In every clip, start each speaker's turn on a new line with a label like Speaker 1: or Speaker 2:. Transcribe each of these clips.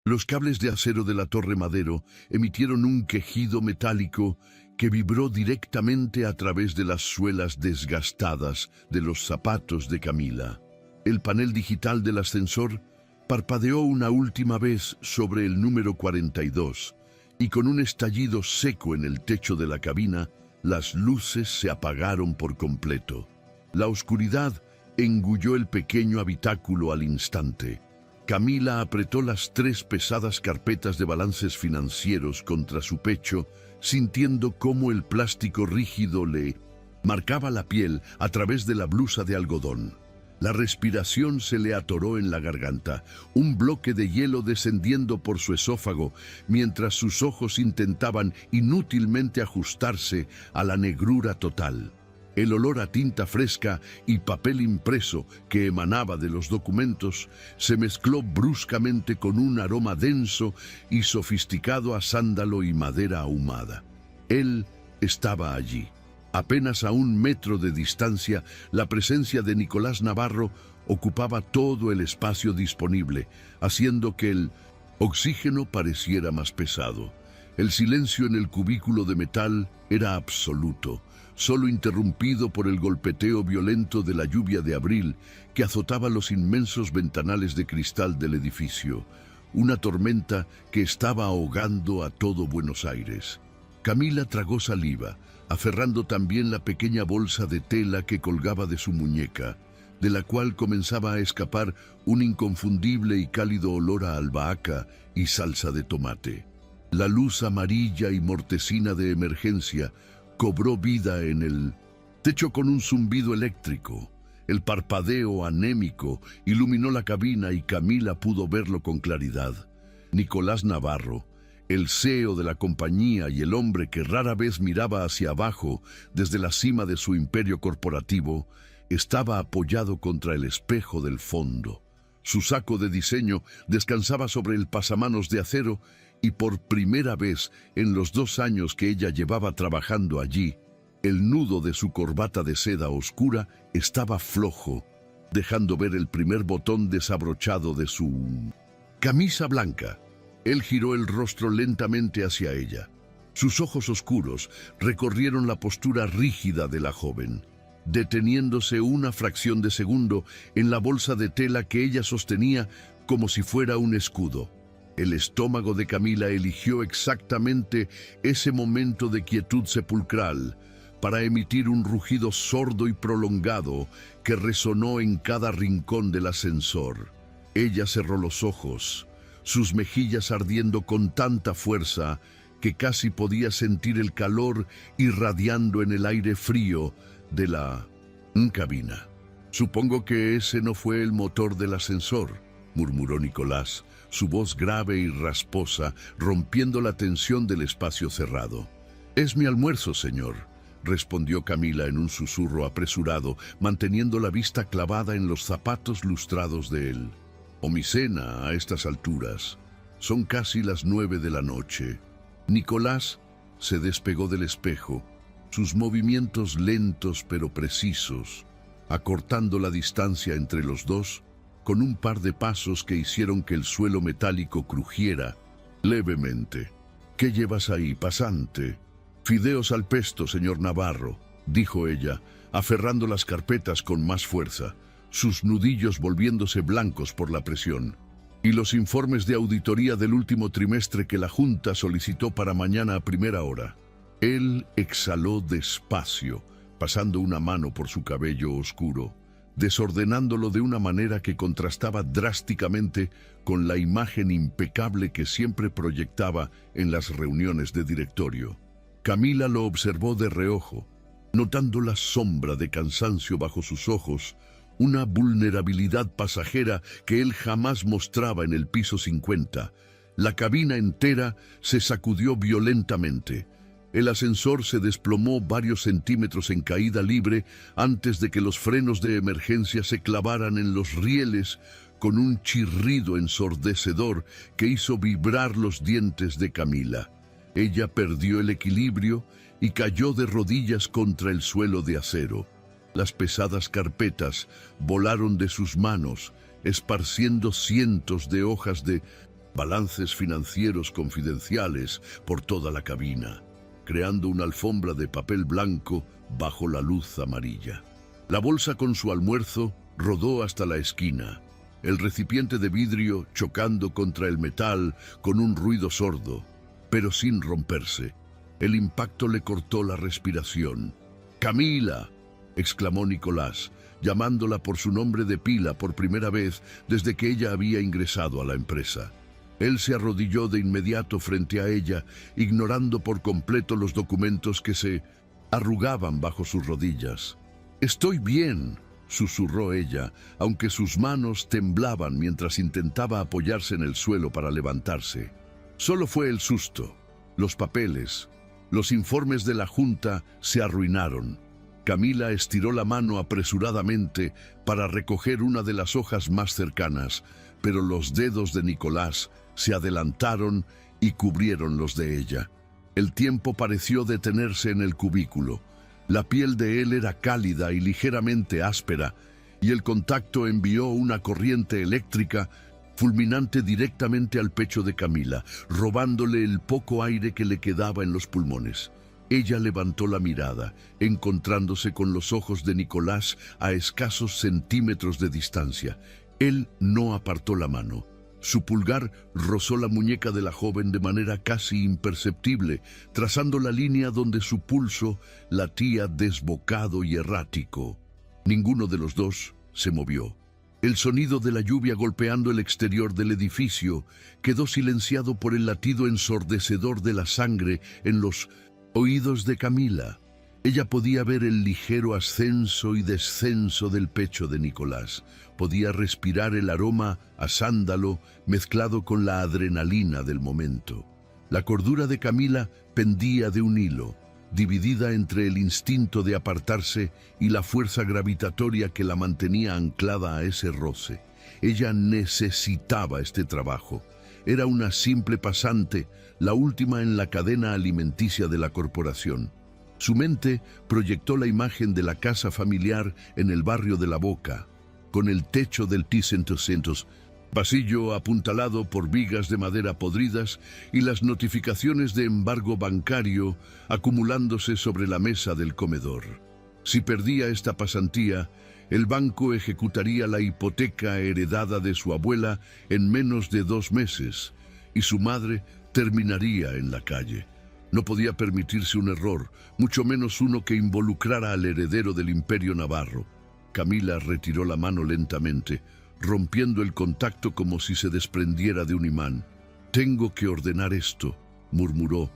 Speaker 1: Los cables de acero de la Torre Madero emitieron un quejido metálico que vibró directamente a través de las suelas desgastadas de los zapatos de Camila. El panel digital del ascensor parpadeó una última vez sobre el número 42 y con un estallido seco en el techo de la cabina, las luces se apagaron por completo. La oscuridad engulló el pequeño habitáculo al instante. Camila apretó las 3 pesadas carpetas de balances financieros contra su pecho, sintiendo cómo el plástico rígido le marcaba la piel a través de la blusa de algodón. La respiración se le atoró en la garganta, un bloque de hielo descendiendo por su esófago, mientras sus ojos intentaban inútilmente ajustarse a la negrura total. El olor a tinta fresca y papel impreso que emanaba de los documentos se mezcló bruscamente con un aroma denso y sofisticado a sándalo y madera ahumada. Él estaba allí. Apenas a 1 metro de distancia, la presencia de Nicolás Navarro ocupaba todo el espacio disponible, haciendo que el oxígeno pareciera más pesado. El silencio en el cubículo de metal era absoluto, solo interrumpido por el golpeteo violento de la lluvia de abril que azotaba los inmensos ventanales de cristal del edificio, una tormenta que estaba ahogando a todo Buenos Aires. Camila tragó saliva, aferrando también la pequeña bolsa de tela que colgaba de su muñeca, de la cual comenzaba a escapar un inconfundible y cálido olor a albahaca y salsa de tomate. La luz amarilla y mortecina de emergencia cobró vida en el techo con un zumbido eléctrico. El parpadeo anémico iluminó la cabina y Camila pudo verlo con claridad. Nicolás Navarro, el CEO de la compañía y el hombre que rara vez miraba hacia abajo desde la cima de su imperio corporativo, estaba apoyado contra el espejo del fondo. Su saco de diseño descansaba sobre el pasamanos de acero y por primera vez en los 2 años que ella llevaba trabajando allí, el nudo de su corbata de seda oscura estaba flojo, dejando ver el primer botón desabrochado de su camisa blanca. Él giró el rostro lentamente hacia ella. Sus ojos oscuros recorrieron la postura rígida de la joven, deteniéndose una fracción de segundo en la bolsa de tela que ella sostenía como si fuera un escudo. El estómago de Camila eligió exactamente ese momento de quietud sepulcral para emitir un rugido sordo y prolongado que resonó en cada rincón del ascensor. Ella cerró los ojos, sus mejillas ardiendo con tanta fuerza que casi podía sentir el calor irradiando en el aire frío de la cabina. «Supongo que ese no fue el motor del ascensor», murmuró Nicolás, su voz grave y rasposa, rompiendo la tensión del espacio cerrado. «Es mi almuerzo, señor», respondió Camila en un susurro apresurado, manteniendo la vista clavada en los zapatos lustrados de él. «O mi cena a estas alturas. Son casi las 9 de la noche». Nicolás se despegó del espejo, sus movimientos lentos pero precisos, acortando la distancia entre los dos con un par de pasos que hicieron que el suelo metálico crujiera levemente. «¿Qué llevas ahí, pasante?» «Fideos al pesto, señor Navarro», dijo ella, aferrando las carpetas con más fuerza, sus nudillos volviéndose blancos por la presión. «Y los informes de auditoría del último trimestre que la Junta solicitó para mañana a primera hora». Él exhaló despacio, pasando una mano por su cabello oscuro, desordenándolo de una manera que contrastaba drásticamente con la imagen impecable que siempre proyectaba en las reuniones de directorio. Camila lo observó de reojo, notando la sombra de cansancio bajo sus ojos, una vulnerabilidad pasajera que él jamás mostraba en el piso 50. La cabina entera se sacudió violentamente. El ascensor se desplomó varios centímetros en caída libre antes de que los frenos de emergencia se clavaran en los rieles con un chirrido ensordecedor que hizo vibrar los dientes de Camila. Ella perdió el equilibrio y cayó de rodillas contra el suelo de acero. Las pesadas carpetas volaron de sus manos, esparciendo cientos de hojas de balances financieros confidenciales por toda la cabina, creando una alfombra de papel blanco bajo la luz amarilla. La bolsa con su almuerzo rodó hasta la esquina, el recipiente de vidrio chocando contra el metal con un ruido sordo, pero sin romperse. El impacto le cortó la respiración. «¡Camila!», exclamó Nicolás, llamándola por su nombre de pila por primera vez desde que ella había ingresado a la empresa. Él se arrodilló de inmediato frente a ella, ignorando por completo los documentos que se arrugaban bajo sus rodillas. «Estoy bien», susurró ella, aunque sus manos temblaban mientras intentaba apoyarse en el suelo para levantarse. Solo fue el susto. Los papeles, los informes de la junta se arruinaron. Camila estiró la mano apresuradamente para recoger una de las hojas más cercanas, pero los dedos de Nicolás se adelantaron y cubrieron los de ella. El tiempo pareció detenerse en el cubículo. La piel de él era cálida y ligeramente áspera, y el contacto envió una corriente eléctrica fulminante directamente al pecho de Camila, robándole el poco aire que le quedaba en los pulmones. Ella levantó la mirada, encontrándose con los ojos de Nicolás a escasos centímetros de distancia. Él no apartó la mano. Su pulgar rozó la muñeca de la joven de manera casi imperceptible, trazando la línea donde su pulso latía desbocado y errático. Ninguno de los dos se movió. El sonido de la lluvia golpeando el exterior del edificio quedó silenciado por el latido ensordecedor de la sangre en los oídos de Camila. Ella podía ver el ligero ascenso y descenso del pecho de Nicolás. Podía respirar el aroma a sándalo mezclado con la adrenalina del momento. La cordura de Camila pendía de un hilo, dividida entre el instinto de apartarse y la fuerza gravitatoria que la mantenía anclada a ese roce. Ella necesitaba este trabajo. Era una simple pasante, la última en la cadena alimenticia de la corporación. Su mente proyectó la imagen de la casa familiar en el barrio de La Boca, con el techo del T-100, pasillo apuntalado por vigas de madera podridas y las notificaciones de embargo bancario acumulándose sobre la mesa del comedor. Si perdía esta pasantía, el banco ejecutaría la hipoteca heredada de su abuela en menos de 2 meses, y su madre terminaría en la calle. No podía permitirse un error, mucho menos uno que involucrara al heredero del Imperio Navarro. Camila retiró la mano lentamente, rompiendo el contacto como si se desprendiera de un imán. «Tengo que ordenar esto», murmuró,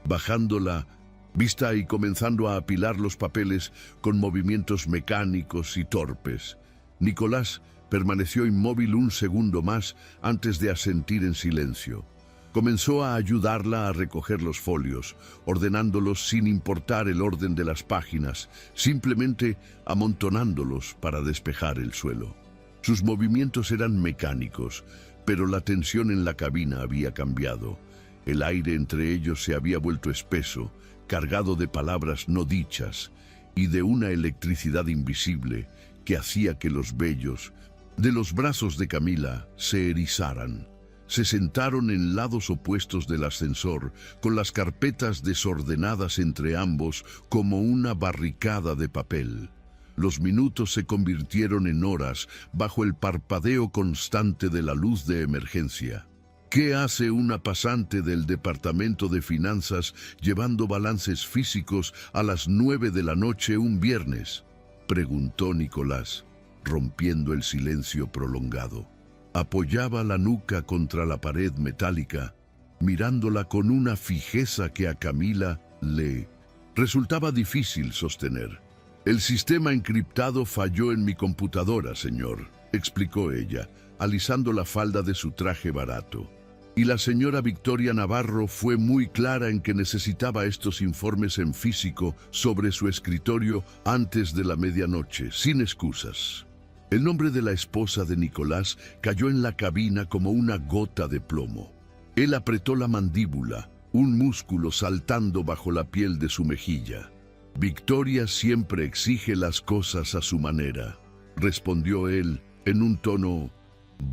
Speaker 1: bajando la vista y comenzando a apilar los papeles con movimientos mecánicos y torpes. Nicolás permaneció inmóvil un segundo más antes de asentir en silencio. Comenzó a ayudarla a recoger los folios, ordenándolos sin importar el orden de las páginas, simplemente amontonándolos para despejar el suelo. Sus movimientos eran mecánicos, pero la tensión en la cabina había cambiado. El aire entre ellos se había vuelto espeso, cargado de palabras no dichas y de una electricidad invisible que hacía que los vellos de los brazos de Camila se erizaran. Se sentaron en lados opuestos del ascensor, con las carpetas desordenadas entre ambos como una barricada de papel. Los minutos se convirtieron en horas bajo el parpadeo constante de la luz de emergencia. ¿Qué hace una pasante del departamento de finanzas llevando balances físicos a las 9 de la noche un viernes?, preguntó Nicolás, rompiendo el silencio prolongado. Apoyaba la nuca contra la pared metálica, mirándola con una fijeza que a Camila le resultaba difícil sostener. «El sistema encriptado falló en mi computadora, señor», explicó ella, alisando la falda de su traje barato. Y la señora Victoria Navarro fue muy clara en que necesitaba estos informes en físico sobre su escritorio antes de la medianoche, sin excusas. El nombre de la esposa de Nicolás cayó en la cabina como una gota de plomo. Él apretó la mandíbula, un músculo saltando bajo la piel de su mejilla. «Victoria siempre exige las cosas a su manera», respondió él en un tono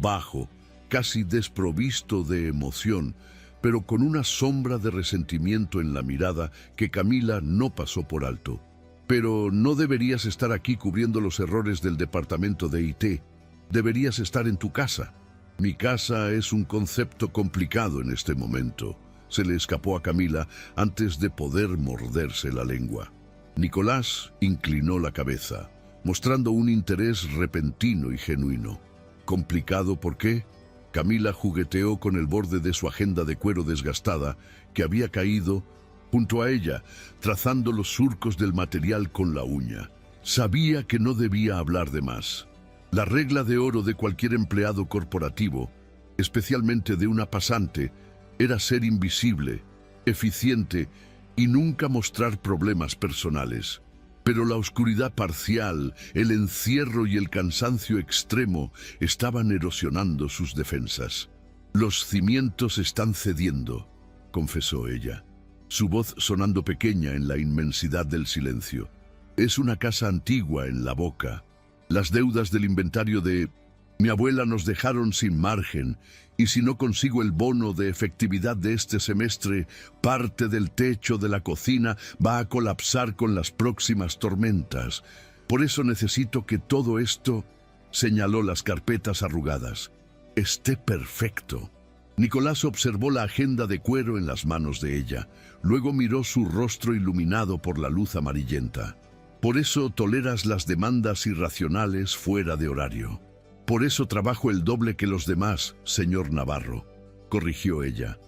Speaker 1: bajo casi desprovisto de emoción, pero con una sombra de resentimiento en la mirada que Camila no pasó por alto. Pero no deberías estar aquí cubriendo los errores del departamento de IT. Deberías estar en tu casa. Mi casa es un concepto complicado en este momento. Se le escapó a Camila antes de poder morderse la lengua. Nicolás inclinó la cabeza, mostrando un interés repentino y genuino. ¿Complicado por qué? Camila jugueteó con el borde de su agenda de cuero desgastada que había caído junto a ella, trazando los surcos del material con la uña. Sabía que no debía hablar de más. La regla de oro de cualquier empleado corporativo, especialmente de una pasante, era ser invisible, eficiente y nunca mostrar problemas personales. Pero la oscuridad parcial, el encierro y el cansancio extremo estaban erosionando sus defensas. «Los cimientos están cediendo», confesó ella, su voz sonando pequeña en la inmensidad del silencio. «Es una casa antigua en La Boca. Las deudas del inventario de mi abuela nos dejaron sin margen, y si no consigo el bono de efectividad de este semestre, parte del techo de la cocina va a colapsar con las próximas tormentas. Por eso necesito que todo esto», señaló las carpetas arrugadas, «esté perfecto». Nicolás observó la agenda de cuero en las manos de ella. Luego miró su rostro iluminado por la luz amarillenta. «Por eso toleras las demandas irracionales fuera de horario. Por eso trabajo el doble que los demás, señor Navarro», corrigió ella,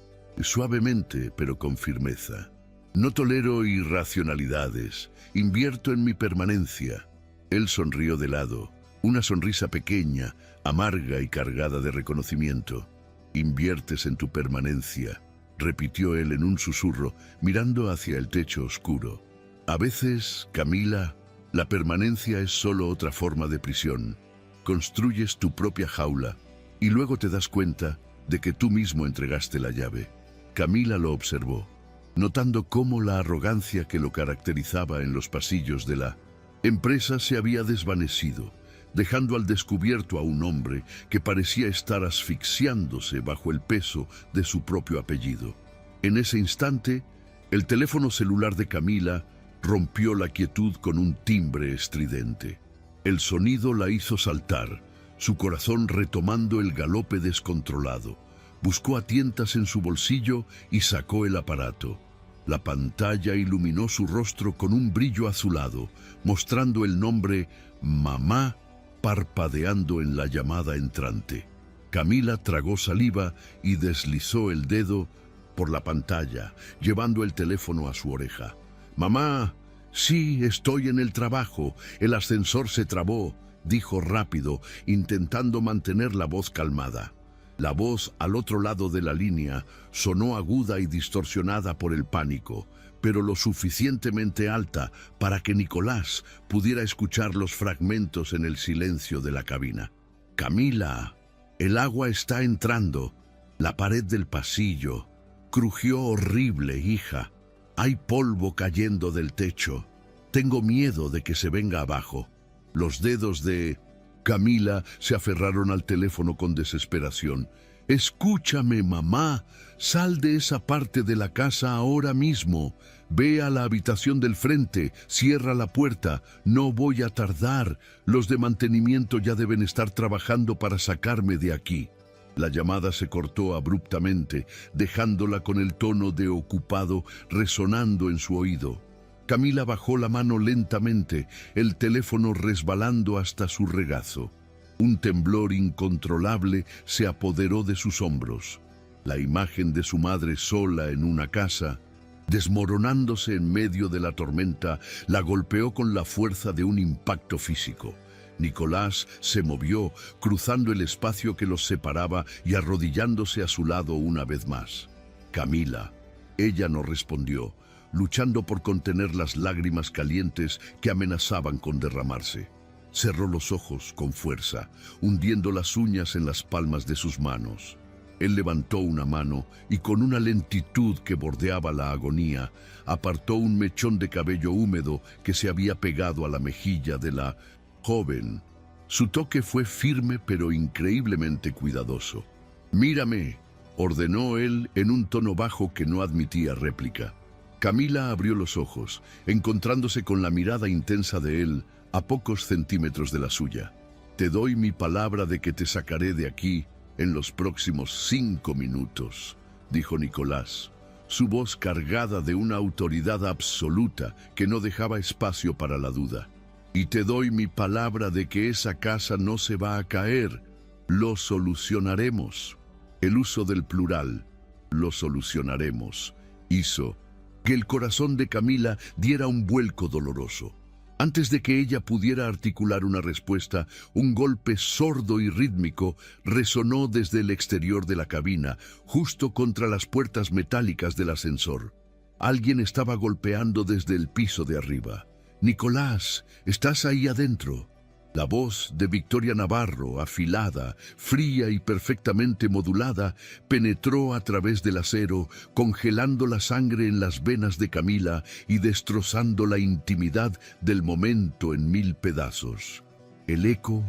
Speaker 1: suavemente pero con firmeza. «No tolero irracionalidades, invierto en mi permanencia». Él sonrió de lado, una sonrisa pequeña, amarga y cargada de reconocimiento. «Inviertes en tu permanencia», repitió él en un susurro, mirando hacia el techo oscuro. «A veces, Camila, la permanencia es solo otra forma de prisión. Construyes tu propia jaula y luego te das cuenta de que tú mismo entregaste la llave». Camila lo observó, notando cómo la arrogancia que lo caracterizaba en los pasillos de la empresa se había desvanecido, dejando al descubierto a un hombre que parecía estar asfixiándose bajo el peso de su propio apellido. En ese instante, el teléfono celular de Camila rompió la quietud con un timbre estridente. El sonido la hizo saltar, su corazón retomando el galope descontrolado. Buscó a tientas en su bolsillo y sacó el aparato. La pantalla iluminó su rostro con un brillo azulado, mostrando el nombre «Mamá» parpadeando en la llamada entrante. Camila tragó saliva y deslizó el dedo por la pantalla, llevando el teléfono a su oreja. «Mamá, sí, estoy en el trabajo. El ascensor se trabó», dijo rápido, intentando mantener la voz calmada. La voz al otro lado de la línea sonó aguda y distorsionada por el pánico, pero lo suficientemente alta para que Nicolás pudiera escuchar los fragmentos en el silencio de la cabina. «Camila, el agua está entrando. La pared del pasillo crujió horrible, hija. Hay polvo cayendo del techo. Tengo miedo de que se venga abajo». Los dedos de Camila se aferraron al teléfono con desesperación. «Escúchame, mamá. Sal de esa parte de la casa ahora mismo. Ve a la habitación del frente. Cierra la puerta. No voy a tardar. Los de mantenimiento ya deben estar trabajando para sacarme de aquí». La llamada se cortó abruptamente, dejándola con el tono de ocupado resonando en su oído. Camila bajó la mano lentamente, el teléfono resbalando hasta su regazo. Un temblor incontrolable se apoderó de sus hombros. La imagen de su madre sola en una casa, desmoronándose en medio de la tormenta, la golpeó con la fuerza de un impacto físico. Nicolás se movió, cruzando el espacio que los separaba y arrodillándose a su lado una vez más. «Camila». Ella no respondió, luchando por contener las lágrimas calientes que amenazaban con derramarse. Cerró los ojos con fuerza, hundiendo las uñas en las palmas de sus manos. Él levantó una mano y con una lentitud que bordeaba la agonía, apartó un mechón de cabello húmedo que se había pegado a la mejilla de la joven. Su toque fue firme pero increíblemente cuidadoso. «Mírame», ordenó él en un tono bajo que no admitía réplica. Camila abrió los ojos, encontrándose con la mirada intensa de él a pocos centímetros de la suya. «Te doy mi palabra de que te sacaré de aquí en los próximos 5 minutos», dijo Nicolás, su voz cargada de una autoridad absoluta que no dejaba espacio para la duda. «Y te doy mi palabra de que esa casa no se va a caer. Lo solucionaremos». El uso del plural, «lo solucionaremos», hizo que el corazón de Camila diera un vuelco doloroso. Antes de que ella pudiera articular una respuesta, un golpe sordo y rítmico resonó desde el exterior de la cabina, justo contra las puertas metálicas del ascensor. Alguien estaba golpeando desde el piso de arriba. «Nicolás, ¿estás ahí adentro?». La voz de Victoria Navarro, afilada, fría y perfectamente modulada, penetró a través del acero, congelando la sangre en las venas de Camila y destrozando la intimidad del momento en 1000 pedazos. El eco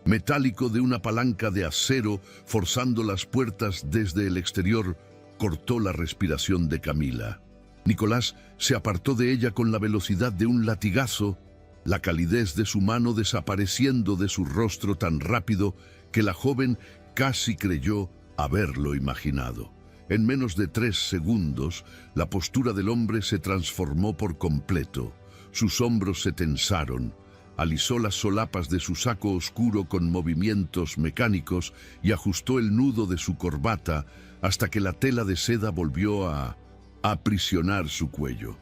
Speaker 1: metálico de una palanca de acero forzando las puertas desde el exterior cortó la respiración de Camila. Nicolás se apartó de ella con la velocidad de un latigazo, la calidez de su mano desapareciendo de su rostro tan rápido que la joven casi creyó haberlo imaginado. En menos de 3 segundos, la postura del hombre se transformó por completo. Sus hombros se tensaron, alisó las solapas de su saco oscuro con movimientos mecánicos y ajustó el nudo de su corbata hasta que la tela de seda volvió a aprisionar su cuello.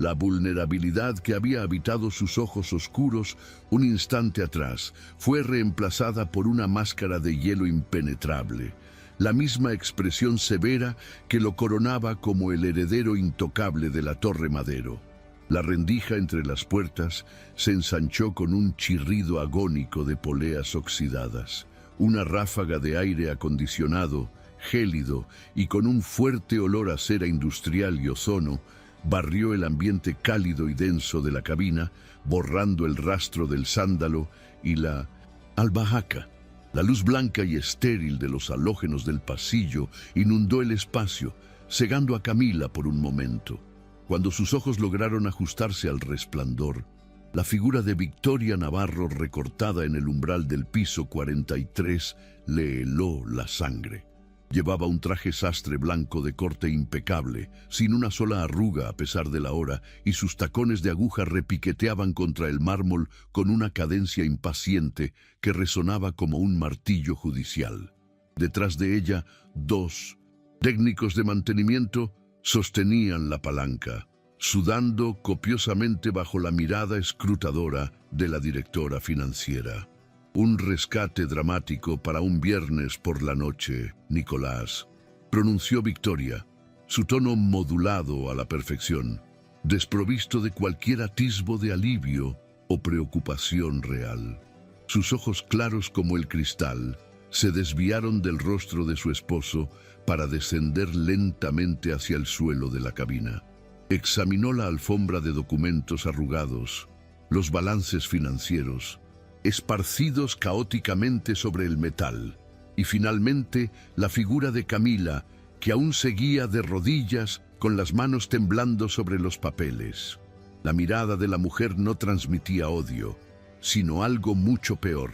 Speaker 1: La vulnerabilidad que había habitado sus ojos oscuros un instante atrás fue reemplazada por una máscara de hielo impenetrable, la misma expresión severa que lo coronaba como el heredero intocable de la Torre Madero. La rendija entre las puertas se ensanchó con un chirrido agónico de poleas oxidadas. Una ráfaga de aire acondicionado, gélido y con un fuerte olor a cera industrial y ozono, barrió el ambiente cálido y denso de la cabina, borrando el rastro del sándalo y la albahaca. La luz blanca y estéril de los halógenos del pasillo inundó el espacio, cegando a Camila por un momento. Cuando sus ojos lograron ajustarse al resplandor, la figura de Victoria Navarro recortada en el umbral del piso 43 le heló la sangre. Llevaba un traje sastre blanco de corte impecable, sin una sola arruga a pesar de la hora, y sus tacones de aguja repiqueteaban contra el mármol con una cadencia impaciente que resonaba como un martillo judicial. Detrás de ella, 2 técnicos de mantenimiento sostenían la palanca, sudando copiosamente bajo la mirada escrutadora de la directora financiera. «Un rescate dramático para un viernes por la noche, Nicolás», pronunció Victoria, su tono modulado a la perfección, desprovisto de cualquier atisbo de alivio o preocupación real. Sus ojos claros como el cristal se desviaron del rostro de su esposo para descender lentamente hacia el suelo de la cabina. Examinó la alfombra de documentos arrugados, los balances financieros, esparcidos caóticamente sobre el metal, y finalmente la figura de Camila, que aún seguía de rodillas con las manos temblando sobre los papeles. La mirada de la mujer no transmitía odio, sino algo mucho peor,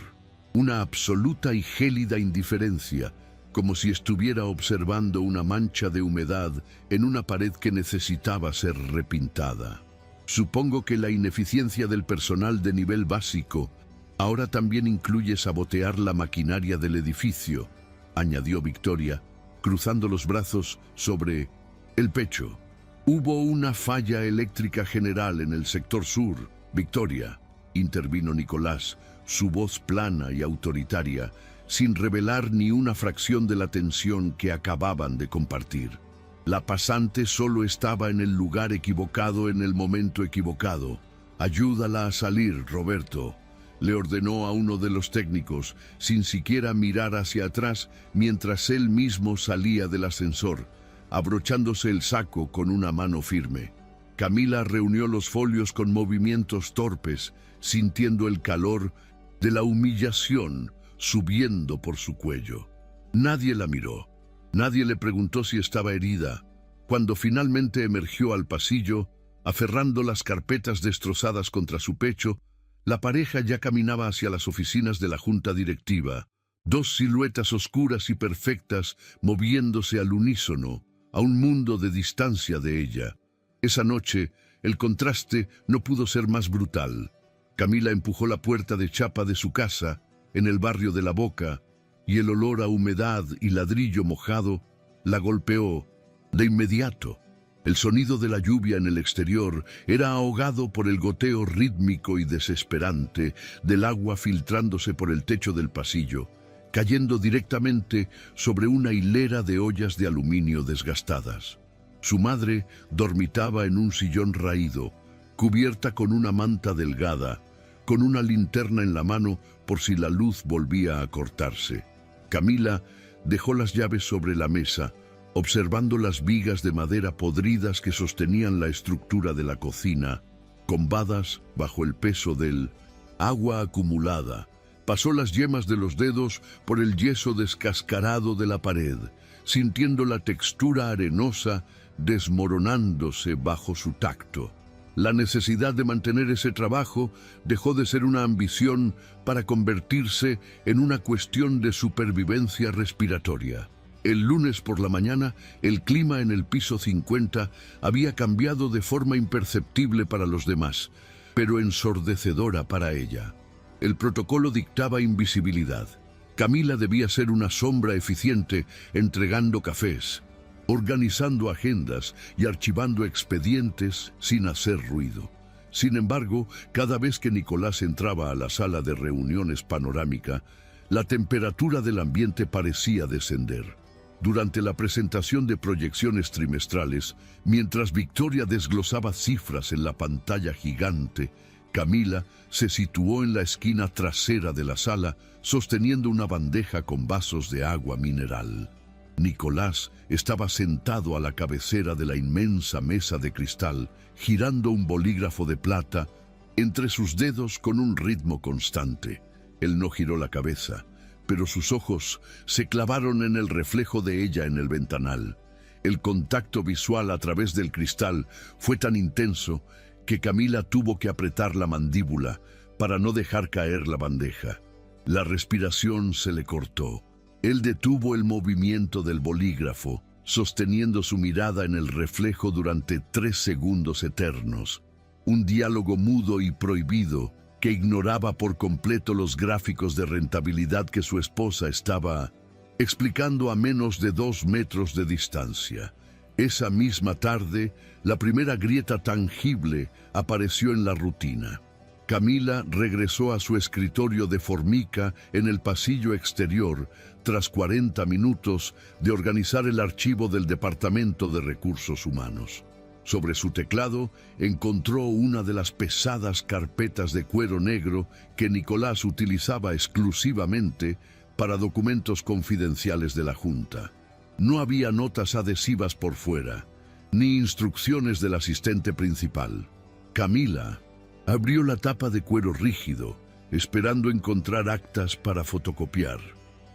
Speaker 1: una absoluta y gélida indiferencia, como si estuviera observando una mancha de humedad en una pared que necesitaba ser repintada. «Supongo que la ineficiencia del personal de nivel básico ahora también incluye sabotear la maquinaria del edificio», añadió Victoria, cruzando los brazos sobre el pecho. «Hubo una falla eléctrica general en el sector sur, Victoria», intervino Nicolás, su voz plana y autoritaria, sin revelar ni una fracción de la tensión que acababan de compartir. «La pasante solo estaba en el lugar equivocado en el momento equivocado. Ayúdala a salir, Roberto», le ordenó a uno de los técnicos, sin siquiera mirar hacia atrás mientras él mismo salía del ascensor, abrochándose el saco con una mano firme. Camila reunió los folios con movimientos torpes, sintiendo el calor de la humillación subiendo por su cuello. Nadie la miró. Nadie le preguntó si estaba herida. Cuando finalmente emergió al pasillo, aferrando las carpetas destrozadas contra su pecho, la pareja ya caminaba hacia las oficinas de la junta directiva. Dos siluetas oscuras y perfectas moviéndose al unísono, a un mundo de distancia de ella. Esa noche, el contraste no pudo ser más brutal. Camila empujó la puerta de chapa de su casa, en el barrio de La Boca, y el olor a humedad y ladrillo mojado la golpeó de inmediato. El sonido de la lluvia en el exterior era ahogado por el goteo rítmico y desesperante del agua filtrándose por el techo del pasillo, cayendo directamente sobre una hilera de ollas de aluminio desgastadas. Su madre dormitaba en un sillón raído, cubierta con una manta delgada, con una linterna en la mano por si la luz volvía a cortarse. Camila dejó las llaves sobre la mesa, observando las vigas de madera podridas que sostenían la estructura de la cocina, combadas bajo el peso del agua acumulada. Pasó las yemas de los dedos por el yeso descascarado de la pared, sintiendo la textura arenosa desmoronándose bajo su tacto. La necesidad de mantener ese trabajo dejó de ser una ambición para convertirse en una cuestión de supervivencia respiratoria. El lunes por la mañana, el clima en el piso 50 había cambiado de forma imperceptible para los demás, pero ensordecedora para ella. El protocolo dictaba invisibilidad. Camila debía ser una sombra eficiente, entregando cafés, organizando agendas y archivando expedientes sin hacer ruido. Sin embargo, cada vez que Nicolás entraba a la sala de reuniones panorámica, la temperatura del ambiente parecía descender. Durante la presentación de proyecciones trimestrales, mientras Victoria desglosaba cifras en la pantalla gigante, Camila se situó en la esquina trasera de la sala, sosteniendo una bandeja con vasos de agua mineral. Nicolás estaba sentado a la cabecera de la inmensa mesa de cristal, girando un bolígrafo de plata entre sus dedos con un ritmo constante. Él no giró la cabeza, pero sus ojos se clavaron en el reflejo de ella en el ventanal. El contacto visual a través del cristal fue tan intenso que Camila tuvo que apretar la mandíbula para no dejar caer la bandeja. La respiración se le cortó. Él detuvo el movimiento del bolígrafo, sosteniendo su mirada en el reflejo durante 3 segundos eternos. Un diálogo mudo y prohibido que ignoraba por completo los gráficos de rentabilidad que su esposa estaba explicando a menos de 2 metros de distancia. Esa misma tarde, la primera grieta tangible apareció en la rutina. Camila regresó a su escritorio de formica en el pasillo exterior tras 40 minutos de organizar el archivo del Departamento de Recursos Humanos. Sobre su teclado encontró una de las pesadas carpetas de cuero negro que Nicolás utilizaba exclusivamente para documentos confidenciales de la Junta. No había notas adhesivas por fuera, ni instrucciones del asistente principal. Camila abrió la tapa de cuero rígido, esperando encontrar actas para fotocopiar.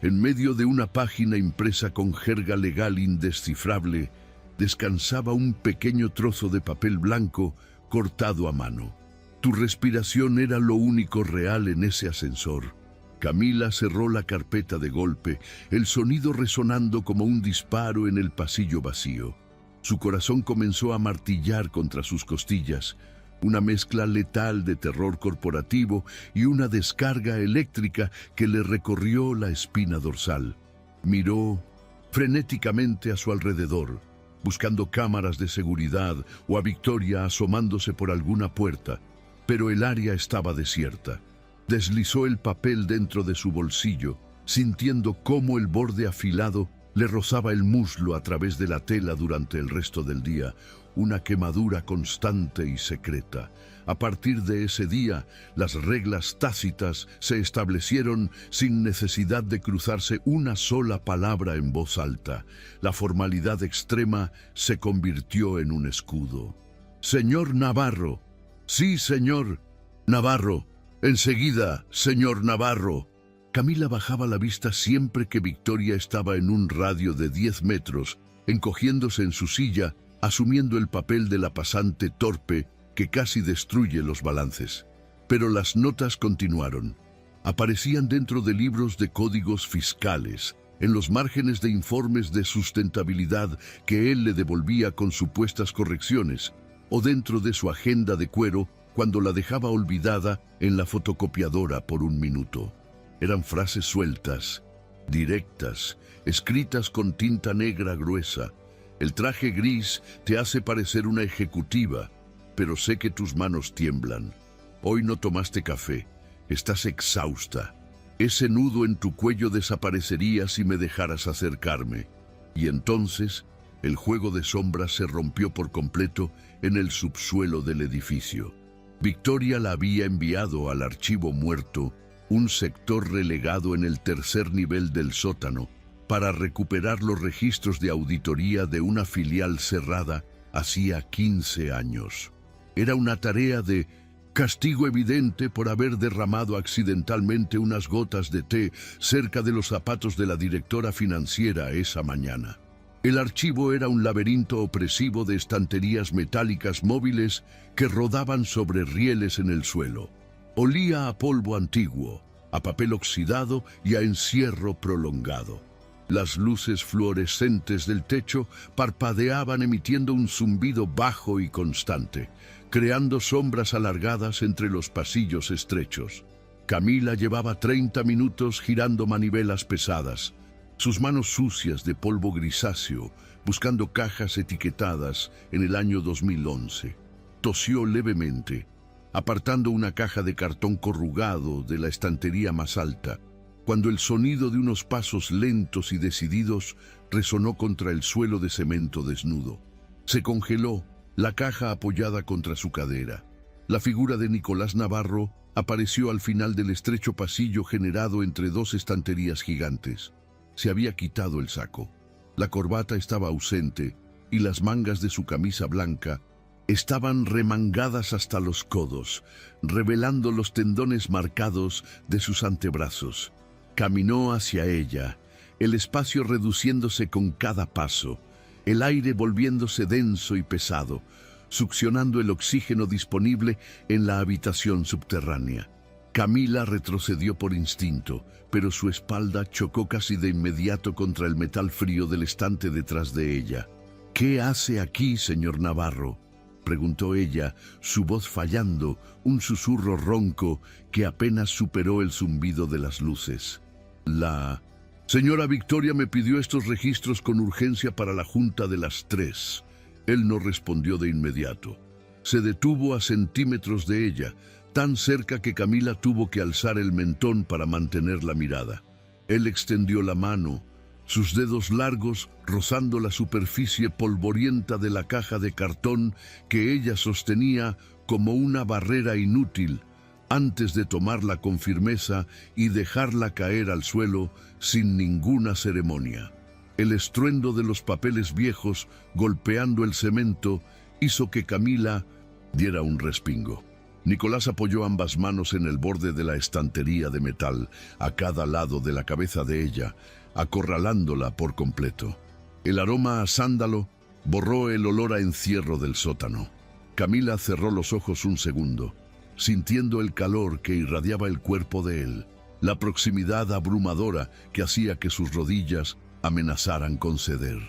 Speaker 1: En medio de una página impresa con jerga legal indescifrable, descansaba un pequeño trozo de papel blanco cortado a mano. Tu respiración era lo único real en ese ascensor. Camila cerró la carpeta de golpe, el sonido resonando como un disparo en el pasillo vacío. Su corazón comenzó a martillar contra sus costillas, una mezcla letal de terror corporativo y una descarga eléctrica que le recorrió la espina dorsal. Miró frenéticamente a su alrededor, buscando cámaras de seguridad o a Victoria asomándose por alguna puerta, pero el área estaba desierta. Deslizó el papel dentro de su bolsillo, sintiendo cómo el borde afilado le rozaba el muslo a través de la tela durante el resto del día, una quemadura constante y secreta. A partir de ese día, las reglas tácitas se establecieron sin necesidad de cruzarse una sola palabra en voz alta. La formalidad extrema se convirtió en un escudo. «Señor Navarro». «Sí, señor Navarro». «Enseguida, señor Navarro». Camila bajaba la vista siempre que Victoria estaba en un radio de 10 metros, encogiéndose en su silla, asumiendo el papel de la pasante torpe que casi destruye los balances. Pero las notas continuaron. Aparecían dentro de libros de códigos fiscales, en los márgenes de informes de sustentabilidad que él le devolvía con supuestas correcciones, o dentro de su agenda de cuero cuando la dejaba olvidada en la fotocopiadora por un minuto. Eran frases sueltas, directas, escritas con tinta negra gruesa. El traje gris te hace parecer una ejecutiva, pero sé que tus manos tiemblan. Hoy no tomaste café, estás exhausta. Ese nudo en tu cuello desaparecería si me dejaras acercarme. Y entonces, el juego de sombras se rompió por completo en el subsuelo del edificio. Victoria la había enviado al archivo muerto, un sector relegado en el tercer nivel del sótano, para recuperar los registros de auditoría de una filial cerrada hacía 15 años. Era una tarea de castigo evidente por haber derramado accidentalmente unas gotas de té cerca de los zapatos de la directora financiera esa mañana. El archivo era un laberinto opresivo de estanterías metálicas móviles que rodaban sobre rieles en el suelo. Olía a polvo antiguo, a papel oxidado y a encierro prolongado. Las luces fluorescentes del techo parpadeaban emitiendo un zumbido bajo y constante, creando sombras alargadas entre los pasillos estrechos. Camila llevaba 30 minutos girando manivelas pesadas, sus manos sucias de polvo grisáceo, buscando cajas etiquetadas en el año 2011. Tosió levemente, apartando una caja de cartón corrugado de la estantería más alta, cuando el sonido de unos pasos lentos y decididos resonó contra el suelo de cemento desnudo. Se congeló, la caja apoyada contra su cadera. La figura de Nicolás Navarro apareció al final del estrecho pasillo generado entre dos estanterías gigantes. Se había quitado el saco. La corbata estaba ausente y las mangas de su camisa blanca estaban remangadas hasta los codos, revelando los tendones marcados de sus antebrazos. Caminó hacia ella, el espacio reduciéndose con cada paso, el aire volviéndose denso y pesado, succionando el oxígeno disponible en la habitación subterránea. Camila retrocedió por instinto, pero su espalda chocó casi de inmediato contra el metal frío del estante detrás de ella. «¿Qué hace aquí, señor Navarro?», preguntó ella, su voz fallando, un susurro ronco que apenas superó el zumbido de las luces. «La señora Victoria me pidió estos registros con urgencia para la junta de las 3. Él no respondió de inmediato. Se detuvo a centímetros de ella, tan cerca que Camila tuvo que alzar el mentón para mantener la mirada. Él extendió la mano, sus dedos largos rozando la superficie polvorienta de la caja de cartón que ella sostenía como una barrera inútil, antes de tomarla con firmeza y dejarla caer al suelo sin ninguna ceremonia. El estruendo de los papeles viejos golpeando el cemento hizo que Camila diera un respingo. Nicolás apoyó ambas manos en el borde de la estantería de metal, a cada lado de la cabeza de ella, acorralándola por completo. El aroma a sándalo borró el olor a encierro del sótano. Camila cerró los ojos un segundo, sintiendo el calor que irradiaba el cuerpo de él, la proximidad abrumadora que hacía que sus rodillas amenazaran con ceder.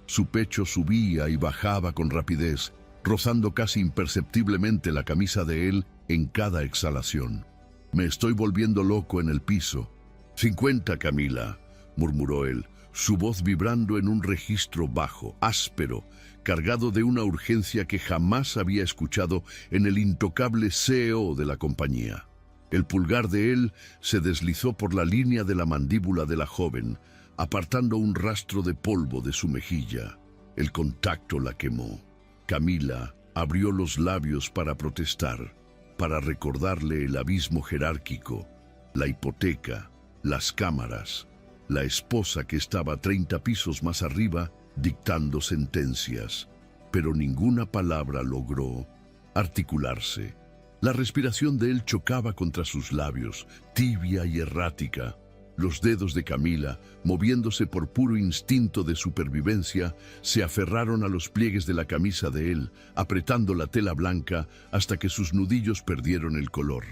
Speaker 1: Su pecho subía y bajaba con rapidez, rozando casi imperceptiblemente la camisa de él en cada exhalación. «Me estoy volviendo loco en el piso». «50, Camila», murmuró él, su voz vibrando en un registro bajo, áspero, cargado de una urgencia que jamás había escuchado en el intocable CEO de la compañía. El pulgar de él se deslizó por la línea de la mandíbula de la joven, apartando un rastro de polvo de su mejilla. El contacto la quemó. Camila abrió los labios para protestar, para recordarle el abismo jerárquico, la hipoteca, las cámaras, la esposa que estaba 30 pisos más arriba dictando sentencias, pero ninguna palabra logró articularse. La respiración de él chocaba contra sus labios, tibia y errática. Los dedos de Camila, moviéndose por puro instinto de supervivencia, se aferraron a los pliegues de la camisa de él, apretando la tela blanca hasta que sus nudillos perdieron el color.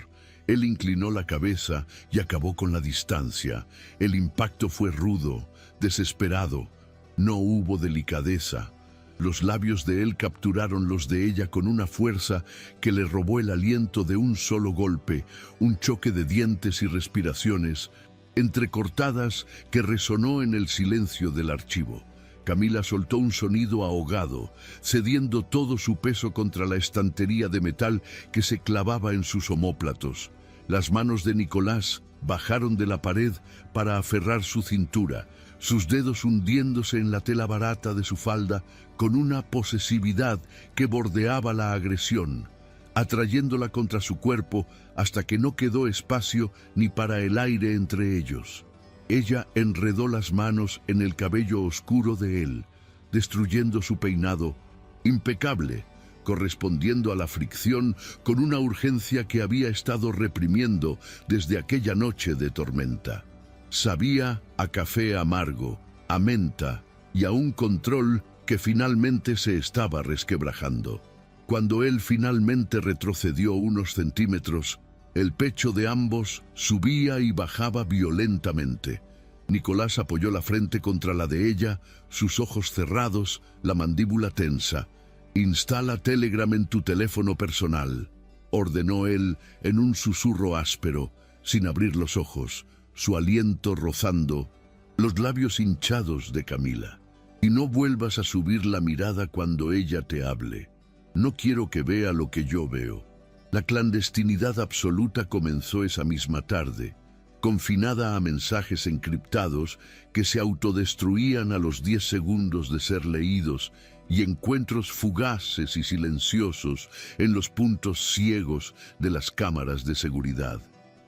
Speaker 1: Él inclinó la cabeza y acabó con la distancia. El impacto fue rudo, desesperado. No hubo delicadeza. Los labios de él capturaron los de ella con una fuerza que le robó el aliento de un solo golpe, un choque de dientes y respiraciones entrecortadas que resonó en el silencio del archivo. Camila soltó un sonido ahogado, cediendo todo su peso contra la estantería de metal que se clavaba en sus omóplatos. Las manos de Nicolás bajaron de la pared para aferrar su cintura, sus dedos hundiéndose en la tela barata de su falda con una posesividad que bordeaba la agresión, atrayéndola contra su cuerpo hasta que no quedó espacio ni para el aire entre ellos. Ella enredó las manos en el cabello oscuro de él, destruyendo su peinado, impecable, correspondiendo a la fricción con una urgencia que había estado reprimiendo desde aquella noche de tormenta. Sabía a café amargo, a menta y a un control que finalmente se estaba resquebrajando. Cuando él finalmente retrocedió unos centímetros, el pecho de ambos subía y bajaba violentamente. Nicolás apoyó la frente contra la de ella, sus ojos cerrados, la mandíbula tensa. «Instala Telegram en tu teléfono personal», ordenó él en un susurro áspero, sin abrir los ojos, su aliento rozando los labios hinchados de Camila. «Y no vuelvas a subir la mirada cuando ella te hable. No quiero que vea lo que yo veo». La clandestinidad absoluta comenzó esa misma tarde, confinada a mensajes encriptados que se autodestruían a los 10 segundos de ser leídos y encuentros fugaces y silenciosos en los puntos ciegos de las cámaras de seguridad.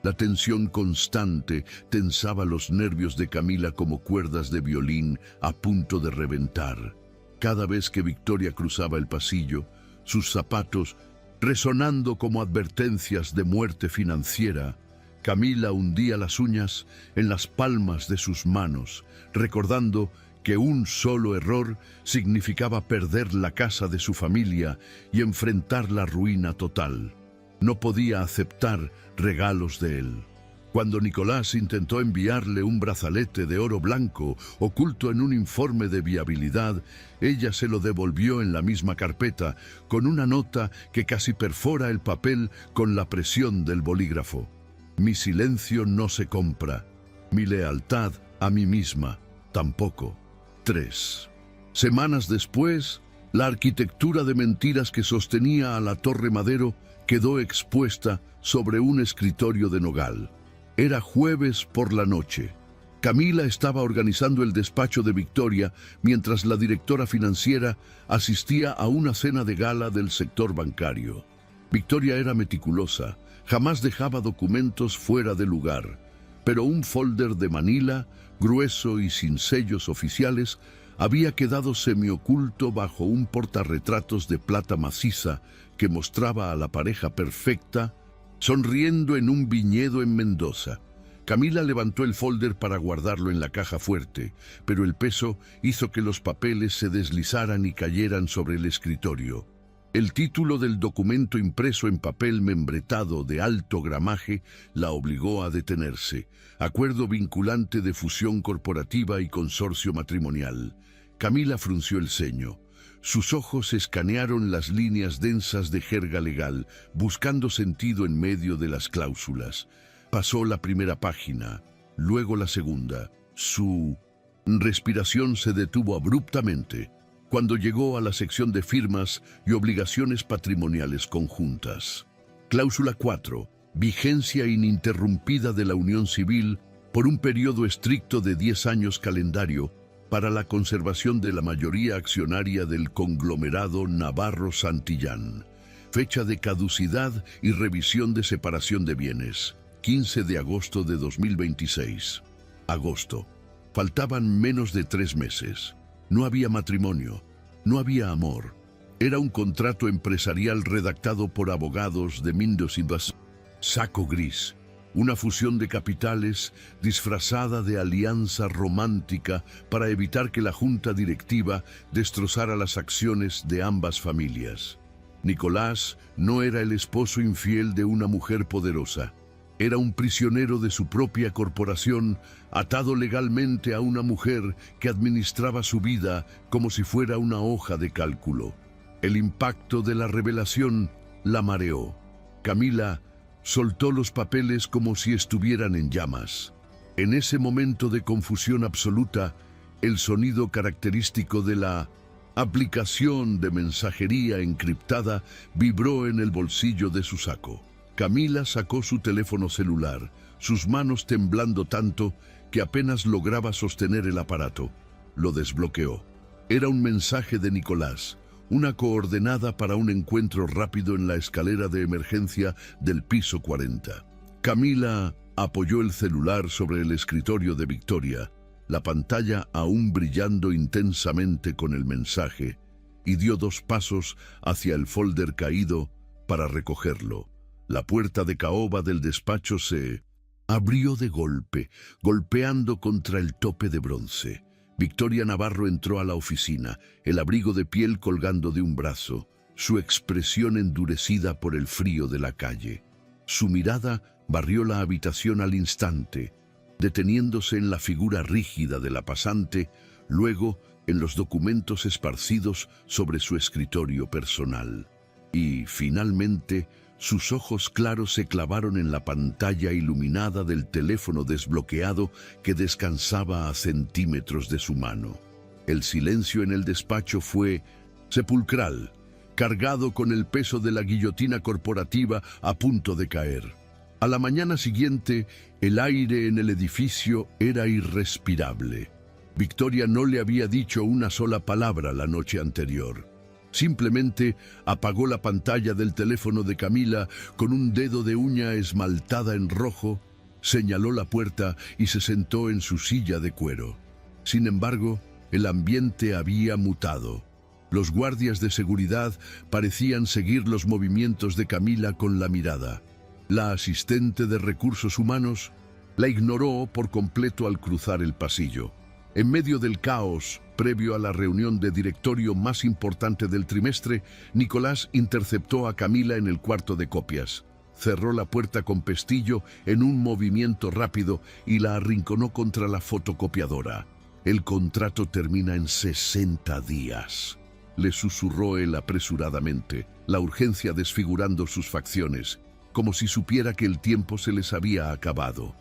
Speaker 1: La tensión constante tensaba los nervios de Camila como cuerdas de violín a punto de reventar. Cada vez que Victoria cruzaba el pasillo, sus zapatos resonando como advertencias de muerte financiera, Camila hundía las uñas en las palmas de sus manos, recordando que un solo error significaba perder la casa de su familia y enfrentar la ruina total. No podía aceptar regalos de él. Cuando Nicolás intentó enviarle un brazalete de oro blanco oculto en un informe de viabilidad, ella se lo devolvió en la misma carpeta, con una nota que casi perfora el papel con la presión del bolígrafo. «Mi silencio no se compra. Mi lealtad a mí misma tampoco». 3. Semanas después, la arquitectura de mentiras que sostenía a la Torre Madero quedó expuesta sobre un escritorio de nogal. Era jueves por la noche. Camila estaba organizando el despacho de Victoria mientras la directora financiera asistía a una cena de gala del sector bancario. Victoria era meticulosa, jamás dejaba documentos fuera de lugar, pero un folder de Manila, grueso y sin sellos oficiales, había quedado semioculto bajo un portarretratos de plata maciza que mostraba a la pareja perfecta sonriendo en un viñedo en Mendoza. Camila levantó el folder para guardarlo en la caja fuerte, pero el peso hizo que los papeles se deslizaran y cayeran sobre el escritorio. El título del documento impreso en papel membretado de alto gramaje la obligó a detenerse. Acuerdo vinculante de fusión corporativa y consorcio matrimonial. Camila frunció el ceño. Sus ojos escanearon las líneas densas de jerga legal, buscando sentido en medio de las cláusulas. Pasó la primera página, luego la segunda. Su respiración se detuvo abruptamente cuando llegó a la sección de firmas y obligaciones patrimoniales conjuntas. Cláusula 4. Vigencia ininterrumpida de la unión civil por un periodo estricto de 10 años calendario para la conservación de la mayoría accionaria del conglomerado Navarro Santillán. Fecha de caducidad y revisión de separación de bienes. 15 de agosto de 2026. Agosto. Faltaban menos de 3 meses. No había matrimonio, no había amor. Era un contrato empresarial redactado por abogados de Mindos y Bas. Saco gris. una fusión de capitales disfrazada de alianza romántica para evitar que la junta directiva destrozara las acciones de ambas familias. Nicolás no era el esposo infiel de una mujer poderosa. Era un prisionero de su propia corporación, atado legalmente a una mujer que administraba su vida como si fuera una hoja de cálculo. El impacto de la revelación la mareó. Camila soltó los papeles como si estuvieran en llamas. En ese momento de confusión absoluta, el sonido característico de la aplicación de mensajería encriptada vibró en el bolsillo de su saco. Camila sacó su teléfono celular, sus manos temblando tanto que apenas lograba sostener el aparato. Lo desbloqueó. Era un mensaje de Nicolás, una coordenada para un encuentro rápido en la escalera de emergencia del piso 40. Camila apoyó el celular sobre el escritorio de Victoria, la pantalla aún brillando intensamente con el mensaje, y dio 2 pasos hacia el folder caído para recogerlo. La puerta de caoba del despacho se abrió de golpe, golpeando contra el tope de bronce. Victoria Navarro entró a la oficina, el abrigo de piel colgando de un brazo, su expresión endurecida por el frío de la calle. Su mirada barrió la habitación al instante, deteniéndose en la figura rígida de la pasante, luego en los documentos esparcidos sobre su escritorio personal. Y, finalmente, sus ojos claros se clavaron en la pantalla iluminada del teléfono desbloqueado que descansaba a centímetros de su mano. El silencio en el despacho fue sepulcral, cargado con el peso de la guillotina corporativa a punto de caer. A la mañana siguiente, el aire en el edificio era irrespirable. Victoria no le había dicho una sola palabra la noche anterior. Simplemente apagó la pantalla del teléfono de Camila con un dedo de uña esmaltada en rojo, señaló la puerta y se sentó en su silla de cuero. Sin embargo, el ambiente había mutado. Los guardias de seguridad parecían seguir los movimientos de Camila con la mirada. La asistente de recursos humanos la ignoró por completo al cruzar el pasillo. En medio del caos previo a la reunión de directorio más importante del trimestre, Nicolás interceptó a Camila en el cuarto de copias. Cerró la puerta con pestillo en un movimiento rápido y la arrinconó contra la fotocopiadora. El contrato termina en 60 días. Le susurró él apresuradamente, la urgencia desfigurando sus facciones, como si supiera que el tiempo se les había acabado.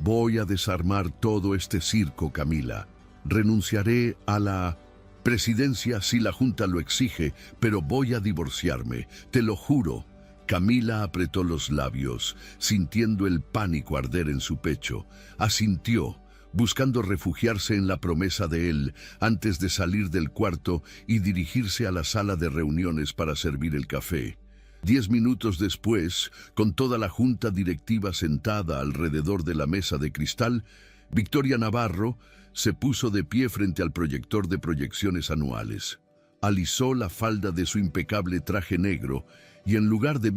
Speaker 1: Voy a desarmar todo este circo, Camila. Renunciaré a la presidencia si la Junta lo exige, pero voy a divorciarme, te lo juro. Camila apretó los labios, sintiendo el pánico arder en su pecho. Asintió, buscando refugiarse en la promesa de él antes de salir del cuarto y dirigirse a la sala de reuniones para servir el café. 10 minutos después, con toda la junta directiva sentada alrededor de la mesa de cristal, Victoria Navarro se puso de pie frente al proyector de proyecciones anuales. Alisó la falda de su impecable traje negro y en lugar de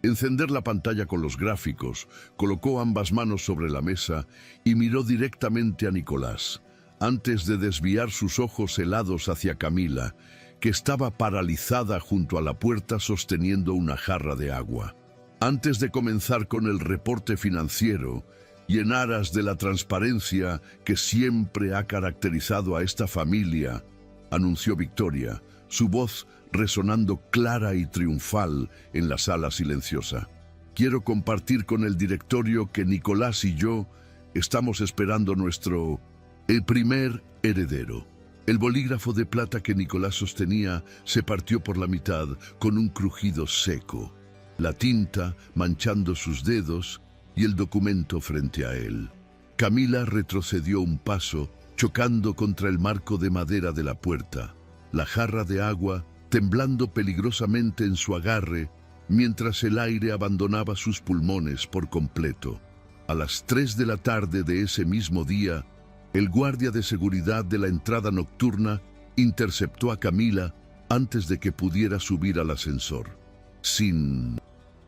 Speaker 1: encender la pantalla con los gráficos, colocó ambas manos sobre la mesa y miró directamente a Nicolás, antes de desviar sus ojos helados hacia Camila, que estaba paralizada junto a la puerta sosteniendo una jarra de agua. Antes de comenzar con el reporte financiero, y en aras de la transparencia que siempre ha caracterizado a esta familia, anunció Victoria, su voz resonando clara y triunfal en la sala silenciosa. Quiero compartir con el directorio que Nicolás y yo estamos esperando el primer heredero. El bolígrafo de plata que Nicolás sostenía se partió por la mitad con un crujido seco, la tinta manchando sus dedos y el documento frente a él. Camila retrocedió un paso, chocando contra el marco de madera de la puerta, la jarra de agua temblando peligrosamente en su agarre, mientras el aire abandonaba sus pulmones por completo. A las 3 de la tarde de ese mismo día, el guardia de seguridad de la entrada nocturna interceptó a Camila antes de que pudiera subir al ascensor. Sin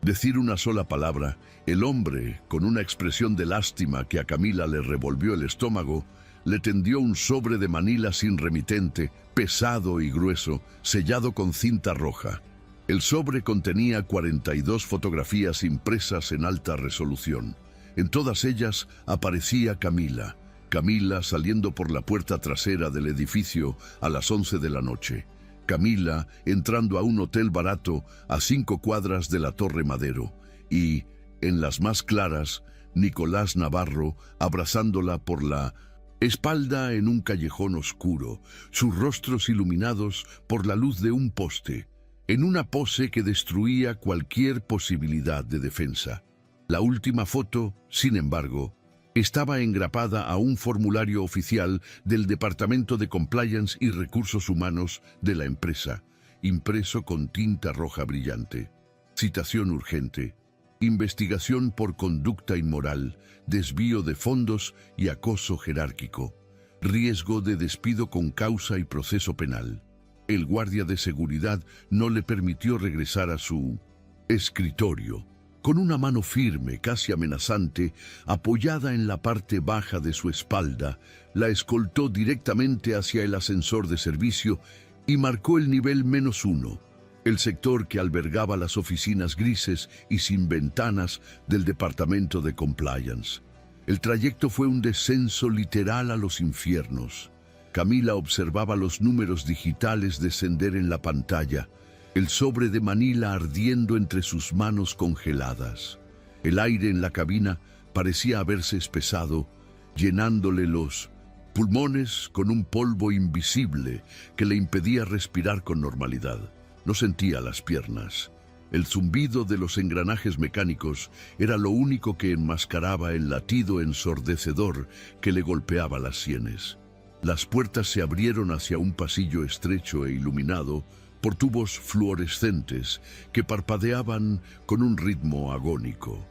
Speaker 1: Decir una sola palabra, el hombre, con una expresión de lástima que a Camila le revolvió el estómago, le tendió un sobre de manila sin remitente, pesado y grueso, sellado con cinta roja. El sobre contenía 42 fotografías impresas en alta resolución. En todas ellas aparecía Camila. Camila saliendo por la puerta trasera del edificio a las 11 de la noche. Camila entrando a un hotel barato a 5 cuadras de la Torre Madero. Y, en las más claras, Nicolás Navarro abrazándola por la espalda en un callejón oscuro, sus rostros iluminados por la luz de un poste, en una pose que destruía cualquier posibilidad de defensa. La última foto, sin embargo, estaba engrapada a un formulario oficial del Departamento de Compliance y Recursos Humanos de la empresa, impreso con tinta roja brillante. Citación urgente. Investigación por conducta inmoral, desvío de fondos y acoso jerárquico. Riesgo de despido con causa y proceso penal. El guardia de seguridad no le permitió regresar a su escritorio. Con una mano firme, casi amenazante, apoyada en la parte baja de su espalda, la escoltó directamente hacia el ascensor de servicio y marcó el nivel -1, el sector que albergaba las oficinas grises y sin ventanas del Departamento de Compliance. El trayecto fue un descenso literal a los infiernos. Camila observaba los números digitales descender en la pantalla, el sobre de manila ardiendo entre sus manos congeladas. El aire en la cabina parecía haberse espesado, llenándole los pulmones con un polvo invisible que le impedía respirar con normalidad. No sentía las piernas. El zumbido de los engranajes mecánicos era lo único que enmascaraba el latido ensordecedor que le golpeaba las sienes. Las puertas se abrieron hacia un pasillo estrecho e iluminado por tubos fluorescentes que parpadeaban con un ritmo agónico.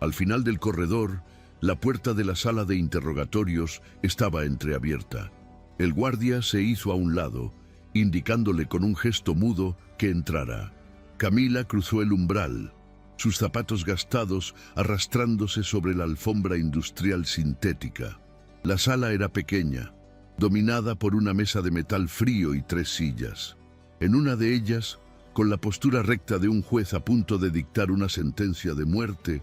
Speaker 1: Al final del corredor, la puerta de la sala de interrogatorios estaba entreabierta. El guardia se hizo a un lado, indicándole con un gesto mudo que entrara. Camila cruzó el umbral, sus zapatos gastados arrastrándose sobre la alfombra industrial sintética. La sala era pequeña, dominada por una mesa de metal frío y 3 sillas. En una de ellas, con la postura recta de un juez a punto de dictar una sentencia de muerte,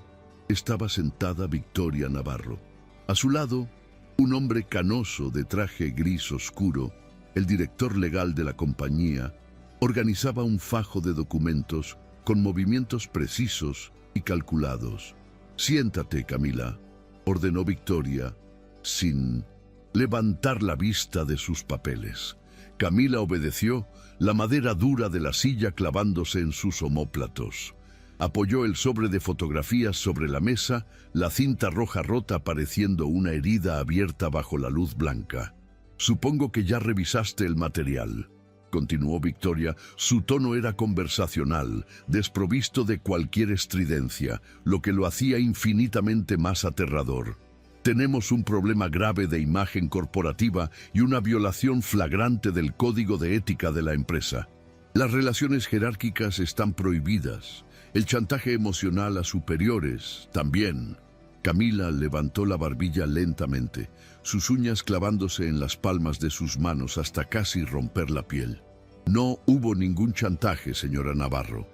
Speaker 1: estaba sentada Victoria Navarro. A su lado, un hombre canoso de traje gris oscuro, el director legal de la compañía, organizaba un fajo de documentos con movimientos precisos y calculados. «Siéntate, Camila», ordenó Victoria, sin levantar la vista de sus papeles. Camila obedeció, la madera dura de la silla clavándose en sus omóplatos. Apoyó el sobre de fotografías sobre la mesa, la cinta roja rota pareciendo una herida abierta bajo la luz blanca. «Supongo que ya revisaste el material», continuó Victoria. Su tono era conversacional, desprovisto de cualquier estridencia, lo que lo hacía infinitamente más aterrador. «Tenemos un problema grave de imagen corporativa y una violación flagrante del código de ética de la empresa. Las relaciones jerárquicas están prohibidas. El chantaje emocional a superiores también». Camila levantó la barbilla lentamente, sus uñas clavándose en las palmas de sus manos hasta casi romper la piel. «No hubo ningún chantaje, señora Navarro».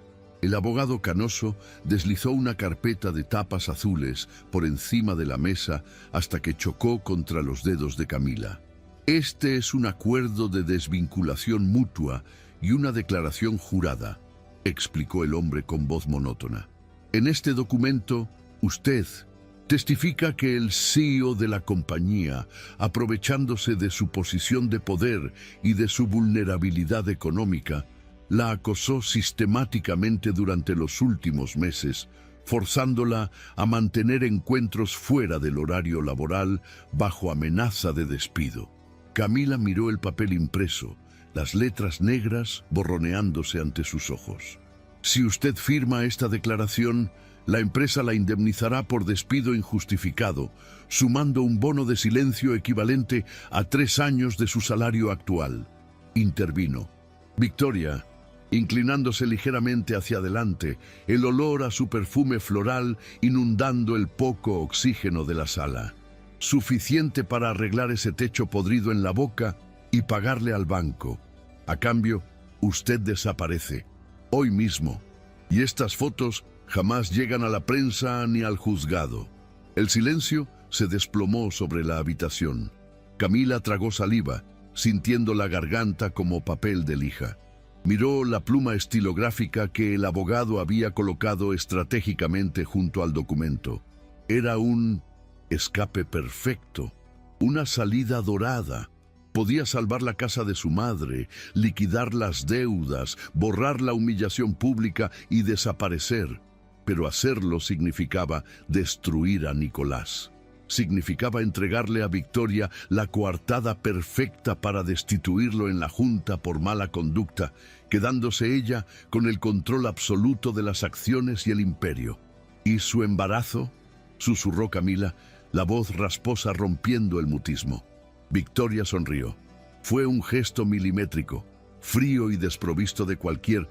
Speaker 1: El abogado canoso deslizó una carpeta de tapas azules por encima de la mesa hasta que chocó contra los dedos de Camila. «Este es un acuerdo de desvinculación mutua y una declaración jurada», explicó el hombre con voz monótona. «En este documento, usted testifica que el CEO de la compañía, aprovechándose de su posición de poder y de su vulnerabilidad económica, la acosó sistemáticamente durante los últimos meses, forzándola a mantener encuentros fuera del horario laboral bajo amenaza de despido». Camila miró el papel impreso, las letras negras borroneándose ante sus ojos. «Si usted firma esta declaración, la empresa la indemnizará por despido injustificado, sumando un bono de silencio equivalente a 3 años de su salario actual», intervino. «Victoria, inclinándose ligeramente hacia adelante, el olor a su perfume floral inundando el poco oxígeno de la sala. Suficiente para arreglar ese techo podrido en la boca y pagarle al banco. A cambio, usted desaparece, hoy mismo. Y estas fotos jamás llegan a la prensa ni al juzgado. El silencio se desplomó sobre la habitación. Camila tragó saliva, sintiendo la garganta como papel de lija. Miró la pluma estilográfica que el abogado había colocado estratégicamente junto al documento. Era un escape perfecto, una salida dorada. Podía salvar la casa de su madre, liquidar las deudas, borrar la humillación pública y desaparecer. Pero hacerlo significaba destruir a Nicolás. Significaba entregarle a Victoria la coartada perfecta para destituirlo en la junta por mala conducta, quedándose ella con el control absoluto de las acciones y el imperio. ¿Y su embarazo?, susurró Camila, la voz rasposa rompiendo el mutismo. Victoria sonrió. Fue un gesto milimétrico, frío y desprovisto de cualquier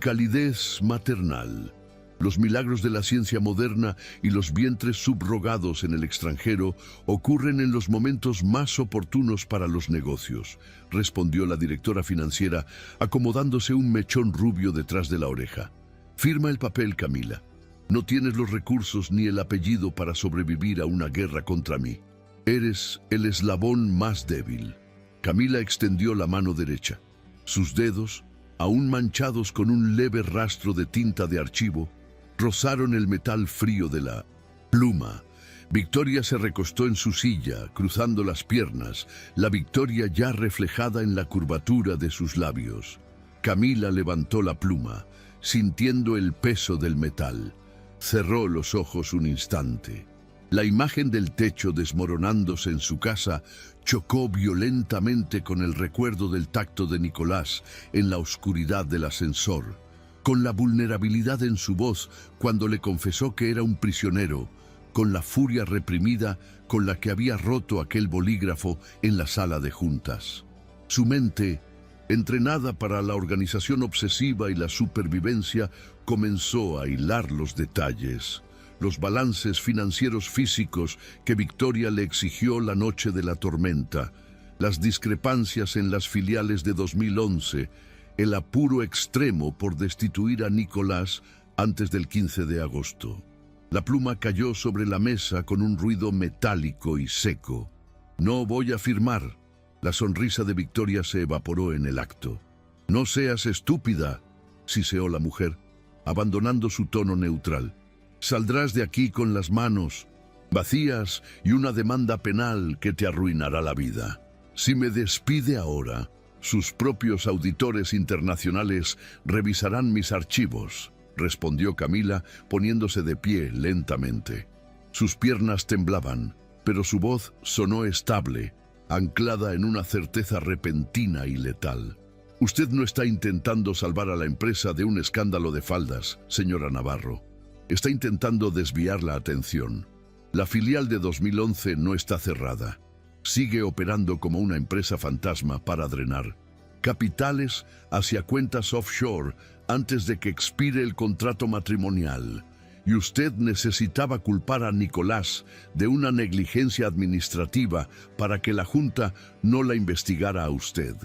Speaker 1: calidez maternal. Los milagros de la ciencia moderna y los vientres subrogados en el extranjero ocurren en los momentos más oportunos para los negocios, respondió la directora financiera, acomodándose un mechón rubio detrás de la oreja. Firma el papel, Camila. No tienes los recursos ni el apellido para sobrevivir a una guerra contra mí. Eres el eslabón más débil. Camila extendió la mano derecha. Sus dedos, aún manchados con un leve rastro de tinta de archivo, rozaron el metal frío de la pluma. Victoria se recostó en su silla, cruzando las piernas, la victoria ya reflejada en la curvatura de sus labios. Camila levantó la pluma, sintiendo el peso del metal. Cerró los ojos un instante. La imagen del techo desmoronándose en su casa chocó violentamente con el recuerdo del tacto de Nicolás en la oscuridad del ascensor, con la vulnerabilidad en su voz cuando le confesó que era un prisionero, con la furia reprimida con la que había roto aquel bolígrafo en la sala de juntas. Su mente, entrenada para la organización obsesiva y la supervivencia, comenzó a hilar los detalles, los balances financieros físicos que Victoria le exigió la noche de la tormenta, las discrepancias en las filiales de 2011, el apuro extremo por destituir a Nicolás antes del 15 de agosto. La pluma cayó sobre la mesa con un ruido metálico y seco. No voy a firmar. La sonrisa de Victoria se evaporó en el acto. No seas estúpida, siseó la mujer, abandonando su tono neutral. Saldrás de aquí con las manos vacías y una demanda penal que te arruinará la vida. Si me despide ahora, sus propios auditores internacionales revisarán mis archivos, respondió Camila, poniéndose de pie lentamente. Sus piernas temblaban, pero su voz sonó estable, anclada en una certeza repentina y letal. Usted no está intentando salvar a la empresa de un escándalo de faldas, señora Navarro. Está intentando desviar la atención. La filial de 2011 no está cerrada. Sigue operando como una empresa fantasma para drenar capitales hacia cuentas offshore antes de que expire el contrato matrimonial. Y usted necesitaba culpar a Nicolás de una negligencia administrativa para que la Junta no la investigara a usted.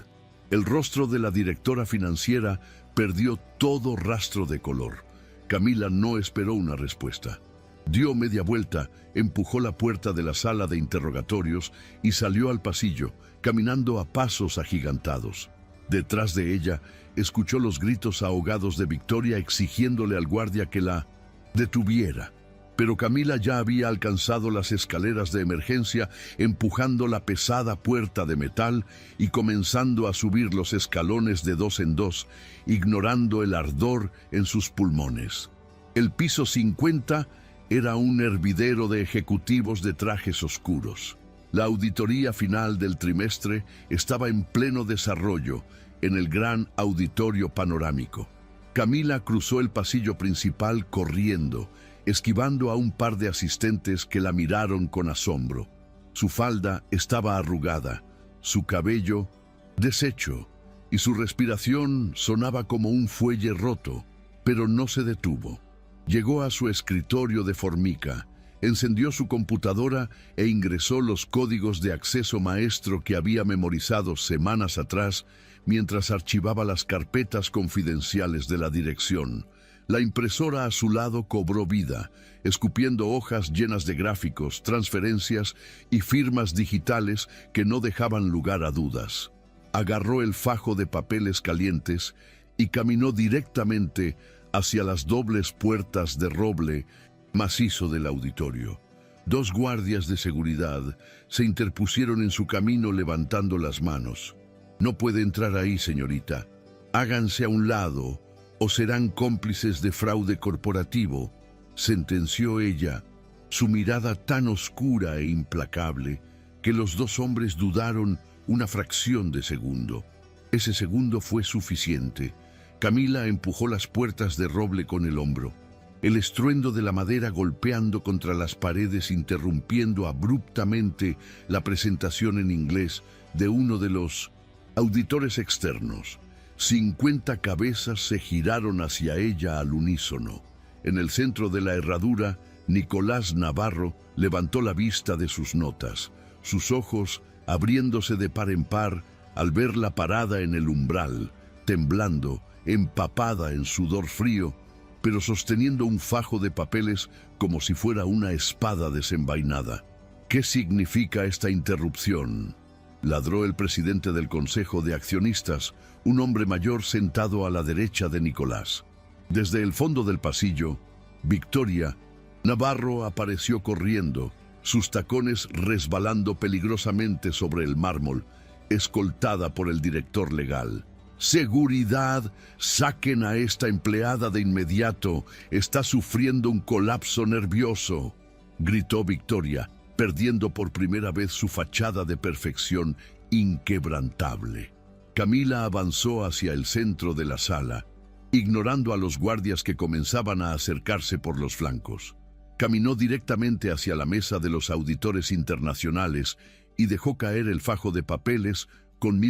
Speaker 1: El rostro de la directora financiera perdió todo rastro de color. Camila no esperó una respuesta. Dio media vuelta, empujó la puerta de la sala de interrogatorios y salió al pasillo, caminando a pasos agigantados. Detrás de ella, escuchó los gritos ahogados de Victoria exigiéndole al guardia que la detuviera. Pero Camila ya había alcanzado las escaleras de emergencia, empujando la pesada puerta de metal y comenzando a subir los escalones de dos en dos, ignorando el ardor en sus pulmones. El piso 50 era un hervidero de ejecutivos de trajes oscuros. La auditoría final del trimestre estaba en pleno desarrollo en el gran auditorio panorámico. Camila cruzó el pasillo principal corriendo, esquivando a un par de asistentes que la miraron con asombro. Su falda estaba arrugada, su cabello deshecho, y su respiración sonaba como un fuelle roto, pero no se detuvo. Llegó a su escritorio de formica, encendió su computadora e ingresó los códigos de acceso maestro que había memorizado semanas atrás mientras archivaba las carpetas confidenciales de la dirección. La impresora a su lado cobró vida, escupiendo hojas llenas de gráficos, transferencias y firmas digitales que no dejaban lugar a dudas. Agarró el fajo de papeles calientes y caminó directamente hacia las dobles puertas de roble macizo del auditorio. Dos guardias de seguridad se interpusieron en su camino levantando las manos. «No puede entrar ahí, señorita. Háganse a un lado o serán cómplices de fraude corporativo», sentenció ella, su mirada tan oscura e implacable que los dos hombres dudaron una fracción de segundo. Ese segundo fue suficiente. Camila empujó las puertas de roble con el hombro. El estruendo de la madera golpeando contra las paredes interrumpiendo abruptamente la presentación en inglés de uno de los auditores externos. 50 cabezas se giraron hacia ella al unísono. En el centro de la herradura, Nicolás Navarro levantó la vista de sus notas, sus ojos abriéndose de par en par al verla parada en el umbral, temblando, empapada en sudor frío, pero sosteniendo un fajo de papeles como si fuera una espada desenvainada. «¿Qué significa esta interrupción?», ladró el presidente del Consejo de Accionistas, un hombre mayor sentado a la derecha de Nicolás. Desde el fondo del pasillo, Victoria Navarro apareció corriendo, sus tacones resbalando peligrosamente sobre el mármol, escoltada por el director legal. «¡Seguridad! ¡Saquen a esta empleada de inmediato! ¡Está sufriendo un colapso nervioso!», gritó Victoria, perdiendo por primera vez su fachada de perfección inquebrantable. Camila avanzó hacia el centro de la sala, ignorando a los guardias que comenzaban a acercarse por los flancos. Caminó directamente hacia la mesa de los auditores internacionales y dejó caer el fajo de papeles con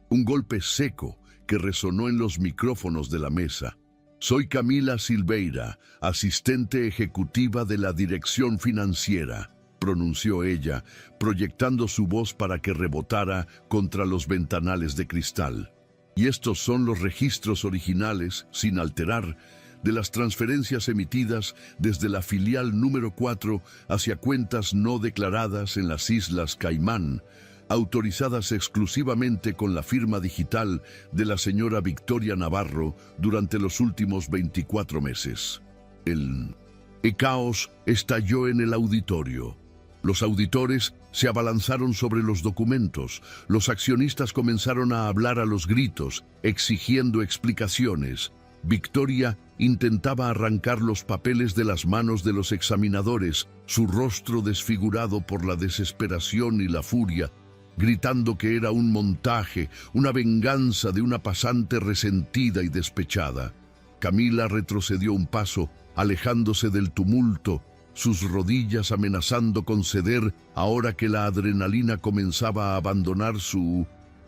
Speaker 1: un golpe seco que resonó en los micrófonos de la mesa. «Soy Camila Silveira, asistente ejecutiva de la Dirección Financiera», pronunció ella, proyectando su voz para que rebotara contra los ventanales de cristal. «Y estos son los registros originales, sin alterar, de las transferencias emitidas desde la filial número 4 hacia cuentas no declaradas en las Islas Caimán, autorizadas exclusivamente con la firma digital de la señora Victoria Navarro durante los últimos 24 meses. El caos estalló en el auditorio. Los auditores se abalanzaron sobre los documentos. Los accionistas comenzaron a hablar a los gritos, exigiendo explicaciones. Victoria intentaba arrancar los papeles de las manos de los examinadores, su rostro desfigurado por la desesperación y la furia, gritando que era un montaje, una venganza de una pasante resentida y despechada. Camila retrocedió un paso, alejándose del tumulto, sus rodillas amenazando con ceder ahora que la adrenalina comenzaba a abandonar su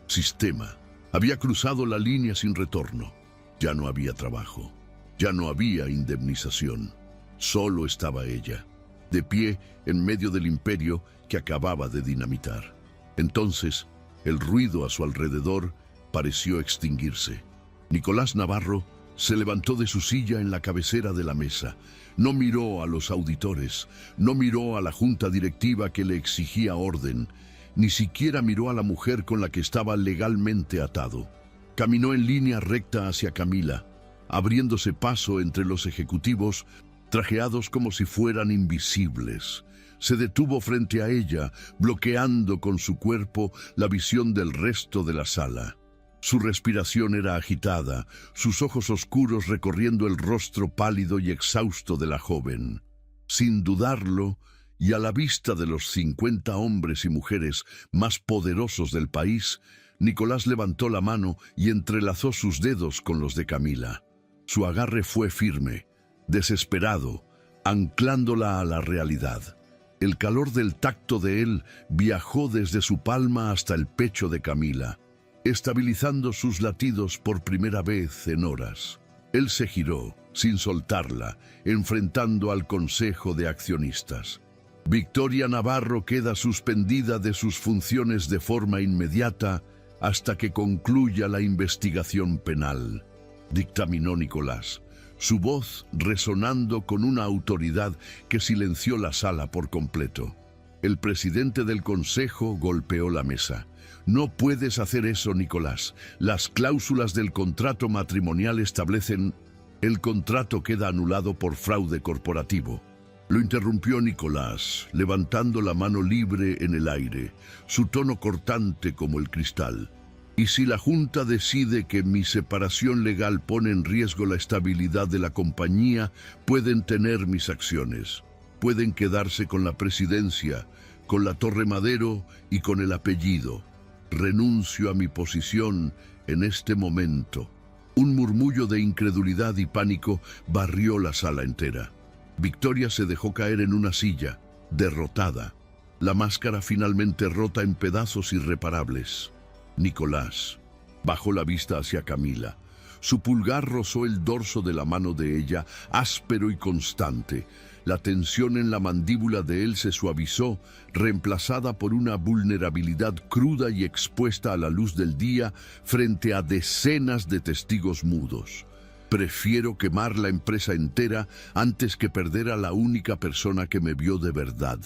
Speaker 1: sistema. Había cruzado la línea sin retorno. Ya no había trabajo, ya no había indemnización. Solo estaba ella, de pie en medio del imperio que acababa de dinamitar. Entonces, el ruido a su alrededor pareció extinguirse. Nicolás Navarro se levantó de su silla en la cabecera de la mesa. No miró a los auditores, no miró a la junta directiva que le exigía orden, ni siquiera miró a la mujer con la que estaba legalmente atado. Caminó en línea recta hacia Camila, abriéndose paso entre los ejecutivos, trajeados como si fueran invisibles. Se detuvo frente a ella, bloqueando con su cuerpo la visión del resto de la sala. Su respiración era agitada, sus ojos oscuros recorriendo el rostro pálido y exhausto de la joven. Sin dudarlo, y a la vista de los 50 hombres y mujeres más poderosos del país, Nicolás levantó la mano y entrelazó sus dedos con los de Camila. Su agarre fue firme, desesperado, anclándola a la realidad. El calor del tacto de él viajó desde su palma hasta el pecho de Camila. estabilizando sus latidos por primera vez en horas. Él se giró, sin soltarla, enfrentando al Consejo de Accionistas. Victoria Navarro queda suspendida de sus funciones de forma inmediata hasta que concluya la investigación penal, dictaminó Nicolás, su voz resonando con una autoridad que silenció la sala por completo. El presidente del consejo golpeó la mesa. No puedes hacer eso, Nicolás. Las cláusulas del contrato matrimonial establecen... El contrato queda anulado por fraude corporativo. Lo interrumpió Nicolás, levantando la mano libre en el aire, su tono cortante como el cristal. Y si la Junta decide que mi separación legal pone en riesgo la estabilidad de la compañía, pueden tener mis acciones. Pueden quedarse con la presidencia, con la Torre Madero y con el apellido. Renuncio a mi posición en este momento. Un murmullo de incredulidad y pánico barrió la sala entera. Victoria se dejó caer en una silla, derrotada. La máscara finalmente rota en pedazos irreparables. Nicolás bajó la vista hacia Camila. Su pulgar rozó el dorso de la mano de ella, áspero y constante. La tensión en la mandíbula de él se suavizó, reemplazada por una vulnerabilidad cruda y expuesta a la luz del día frente a decenas de testigos mudos. Prefiero quemar la empresa entera antes que perder a la única persona que me vio de verdad,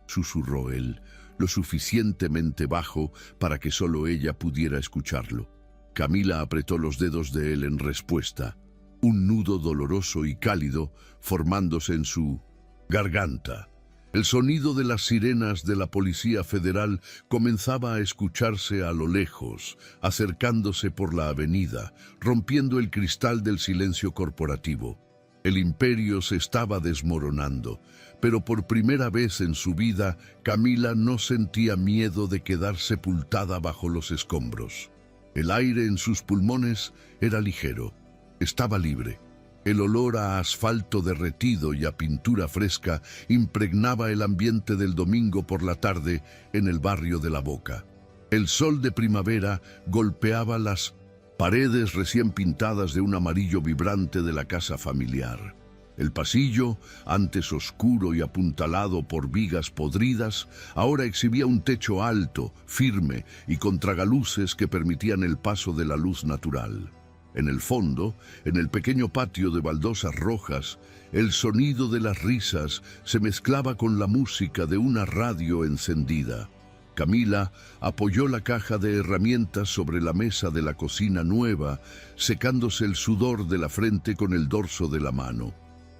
Speaker 1: susurró él, lo suficientemente bajo para que solo ella pudiera escucharlo. Camila apretó los dedos de él en respuesta, un nudo doloroso y cálido formándose en su garganta. El sonido de las sirenas de la Policía Federal comenzaba a escucharse a lo lejos, acercándose por la avenida, rompiendo el cristal del silencio corporativo. El imperio se estaba desmoronando, pero por primera vez en su vida, Camila no sentía miedo de quedar sepultada bajo los escombros. El aire en sus pulmones era ligero, estaba libre. El olor a asfalto derretido y a pintura fresca impregnaba el ambiente del domingo por la tarde en el barrio de La Boca. El sol de primavera golpeaba las paredes recién pintadas de un amarillo vibrante de la casa familiar. El pasillo, antes oscuro y apuntalado por vigas podridas, ahora exhibía un techo alto, firme y con tragaluces que permitían el paso de la luz natural. En el fondo, en el pequeño patio de baldosas rojas, el sonido de las risas se mezclaba con la música de una radio encendida. Camila apoyó la caja de herramientas sobre la mesa de la cocina nueva, secándose el sudor de la frente con el dorso de la mano.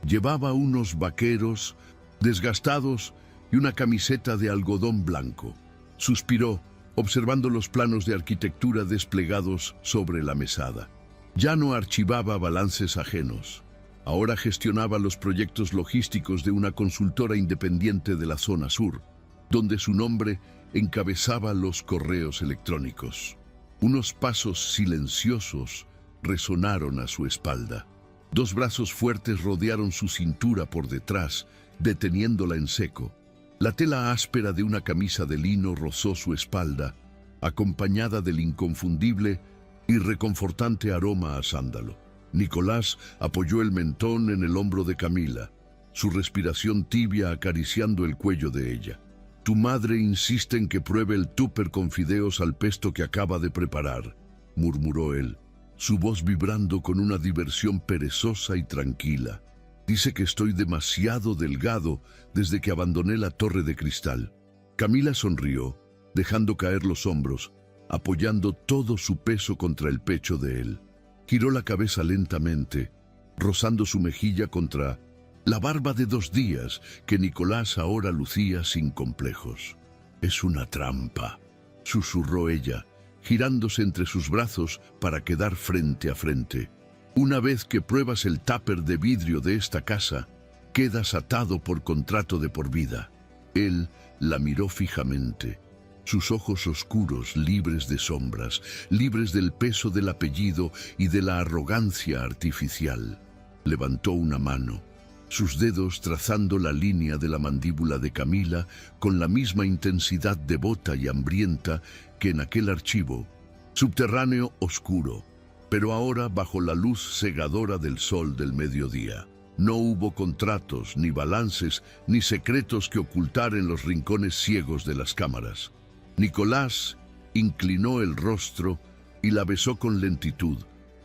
Speaker 1: Llevaba unos vaqueros desgastados y una camiseta de algodón blanco. Suspiró, observando los planos de arquitectura desplegados sobre la mesada. Ya no archivaba balances ajenos. Ahora gestionaba los proyectos logísticos de una consultora independiente de la zona sur, donde su nombre encabezaba los correos electrónicos. Unos pasos silenciosos resonaron a su espalda. Dos brazos fuertes rodearon su cintura por detrás, deteniéndola en seco. La tela áspera de una camisa de lino rozó su espalda, acompañada del inconfundible y reconfortante aroma a sándalo. Nicolás apoyó el mentón en el hombro de Camila, su respiración tibia acariciando el cuello de ella. Tu madre insiste en que pruebe el tupper con fideos al pesto que acaba de preparar, murmuró él, su voz vibrando con una diversión perezosa y tranquila. Dice que estoy demasiado delgado desde que abandoné la torre de cristal. Camila sonrió, dejando caer los hombros, apoyando todo su peso contra el pecho de él. Giró la cabeza lentamente, rozando su mejilla contra la barba de 2 días que Nicolás ahora lucía sin complejos. Es una trampa, susurró ella, girándose entre sus brazos para quedar frente a frente. Una vez que pruebas el tupper de vidrio de esta casa, quedas atado por contrato de por vida. Él la miró fijamente. Sus ojos oscuros, libres de sombras, libres del peso del apellido y de la arrogancia artificial. Levantó una mano, sus dedos trazando la línea de la mandíbula de Camila con la misma intensidad devota y hambrienta que en aquel archivo, subterráneo oscuro, pero ahora bajo la luz cegadora del sol del mediodía. No hubo contratos, ni balances, ni secretos que ocultar en los rincones ciegos de las cámaras. Nicolás inclinó el rostro y la besó con lentitud,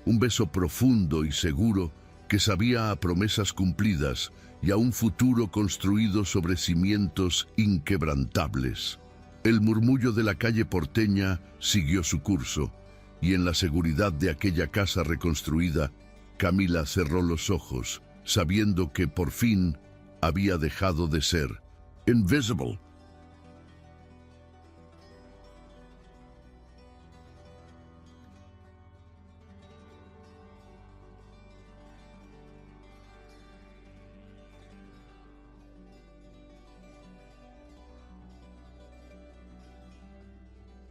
Speaker 1: un beso profundo y seguro que sabía a promesas cumplidas y a un futuro construido sobre cimientos inquebrantables. El murmullo de la calle porteña siguió su curso, y en la seguridad de aquella casa reconstruida, Camila cerró los ojos, sabiendo que por fin había dejado de ser invisible.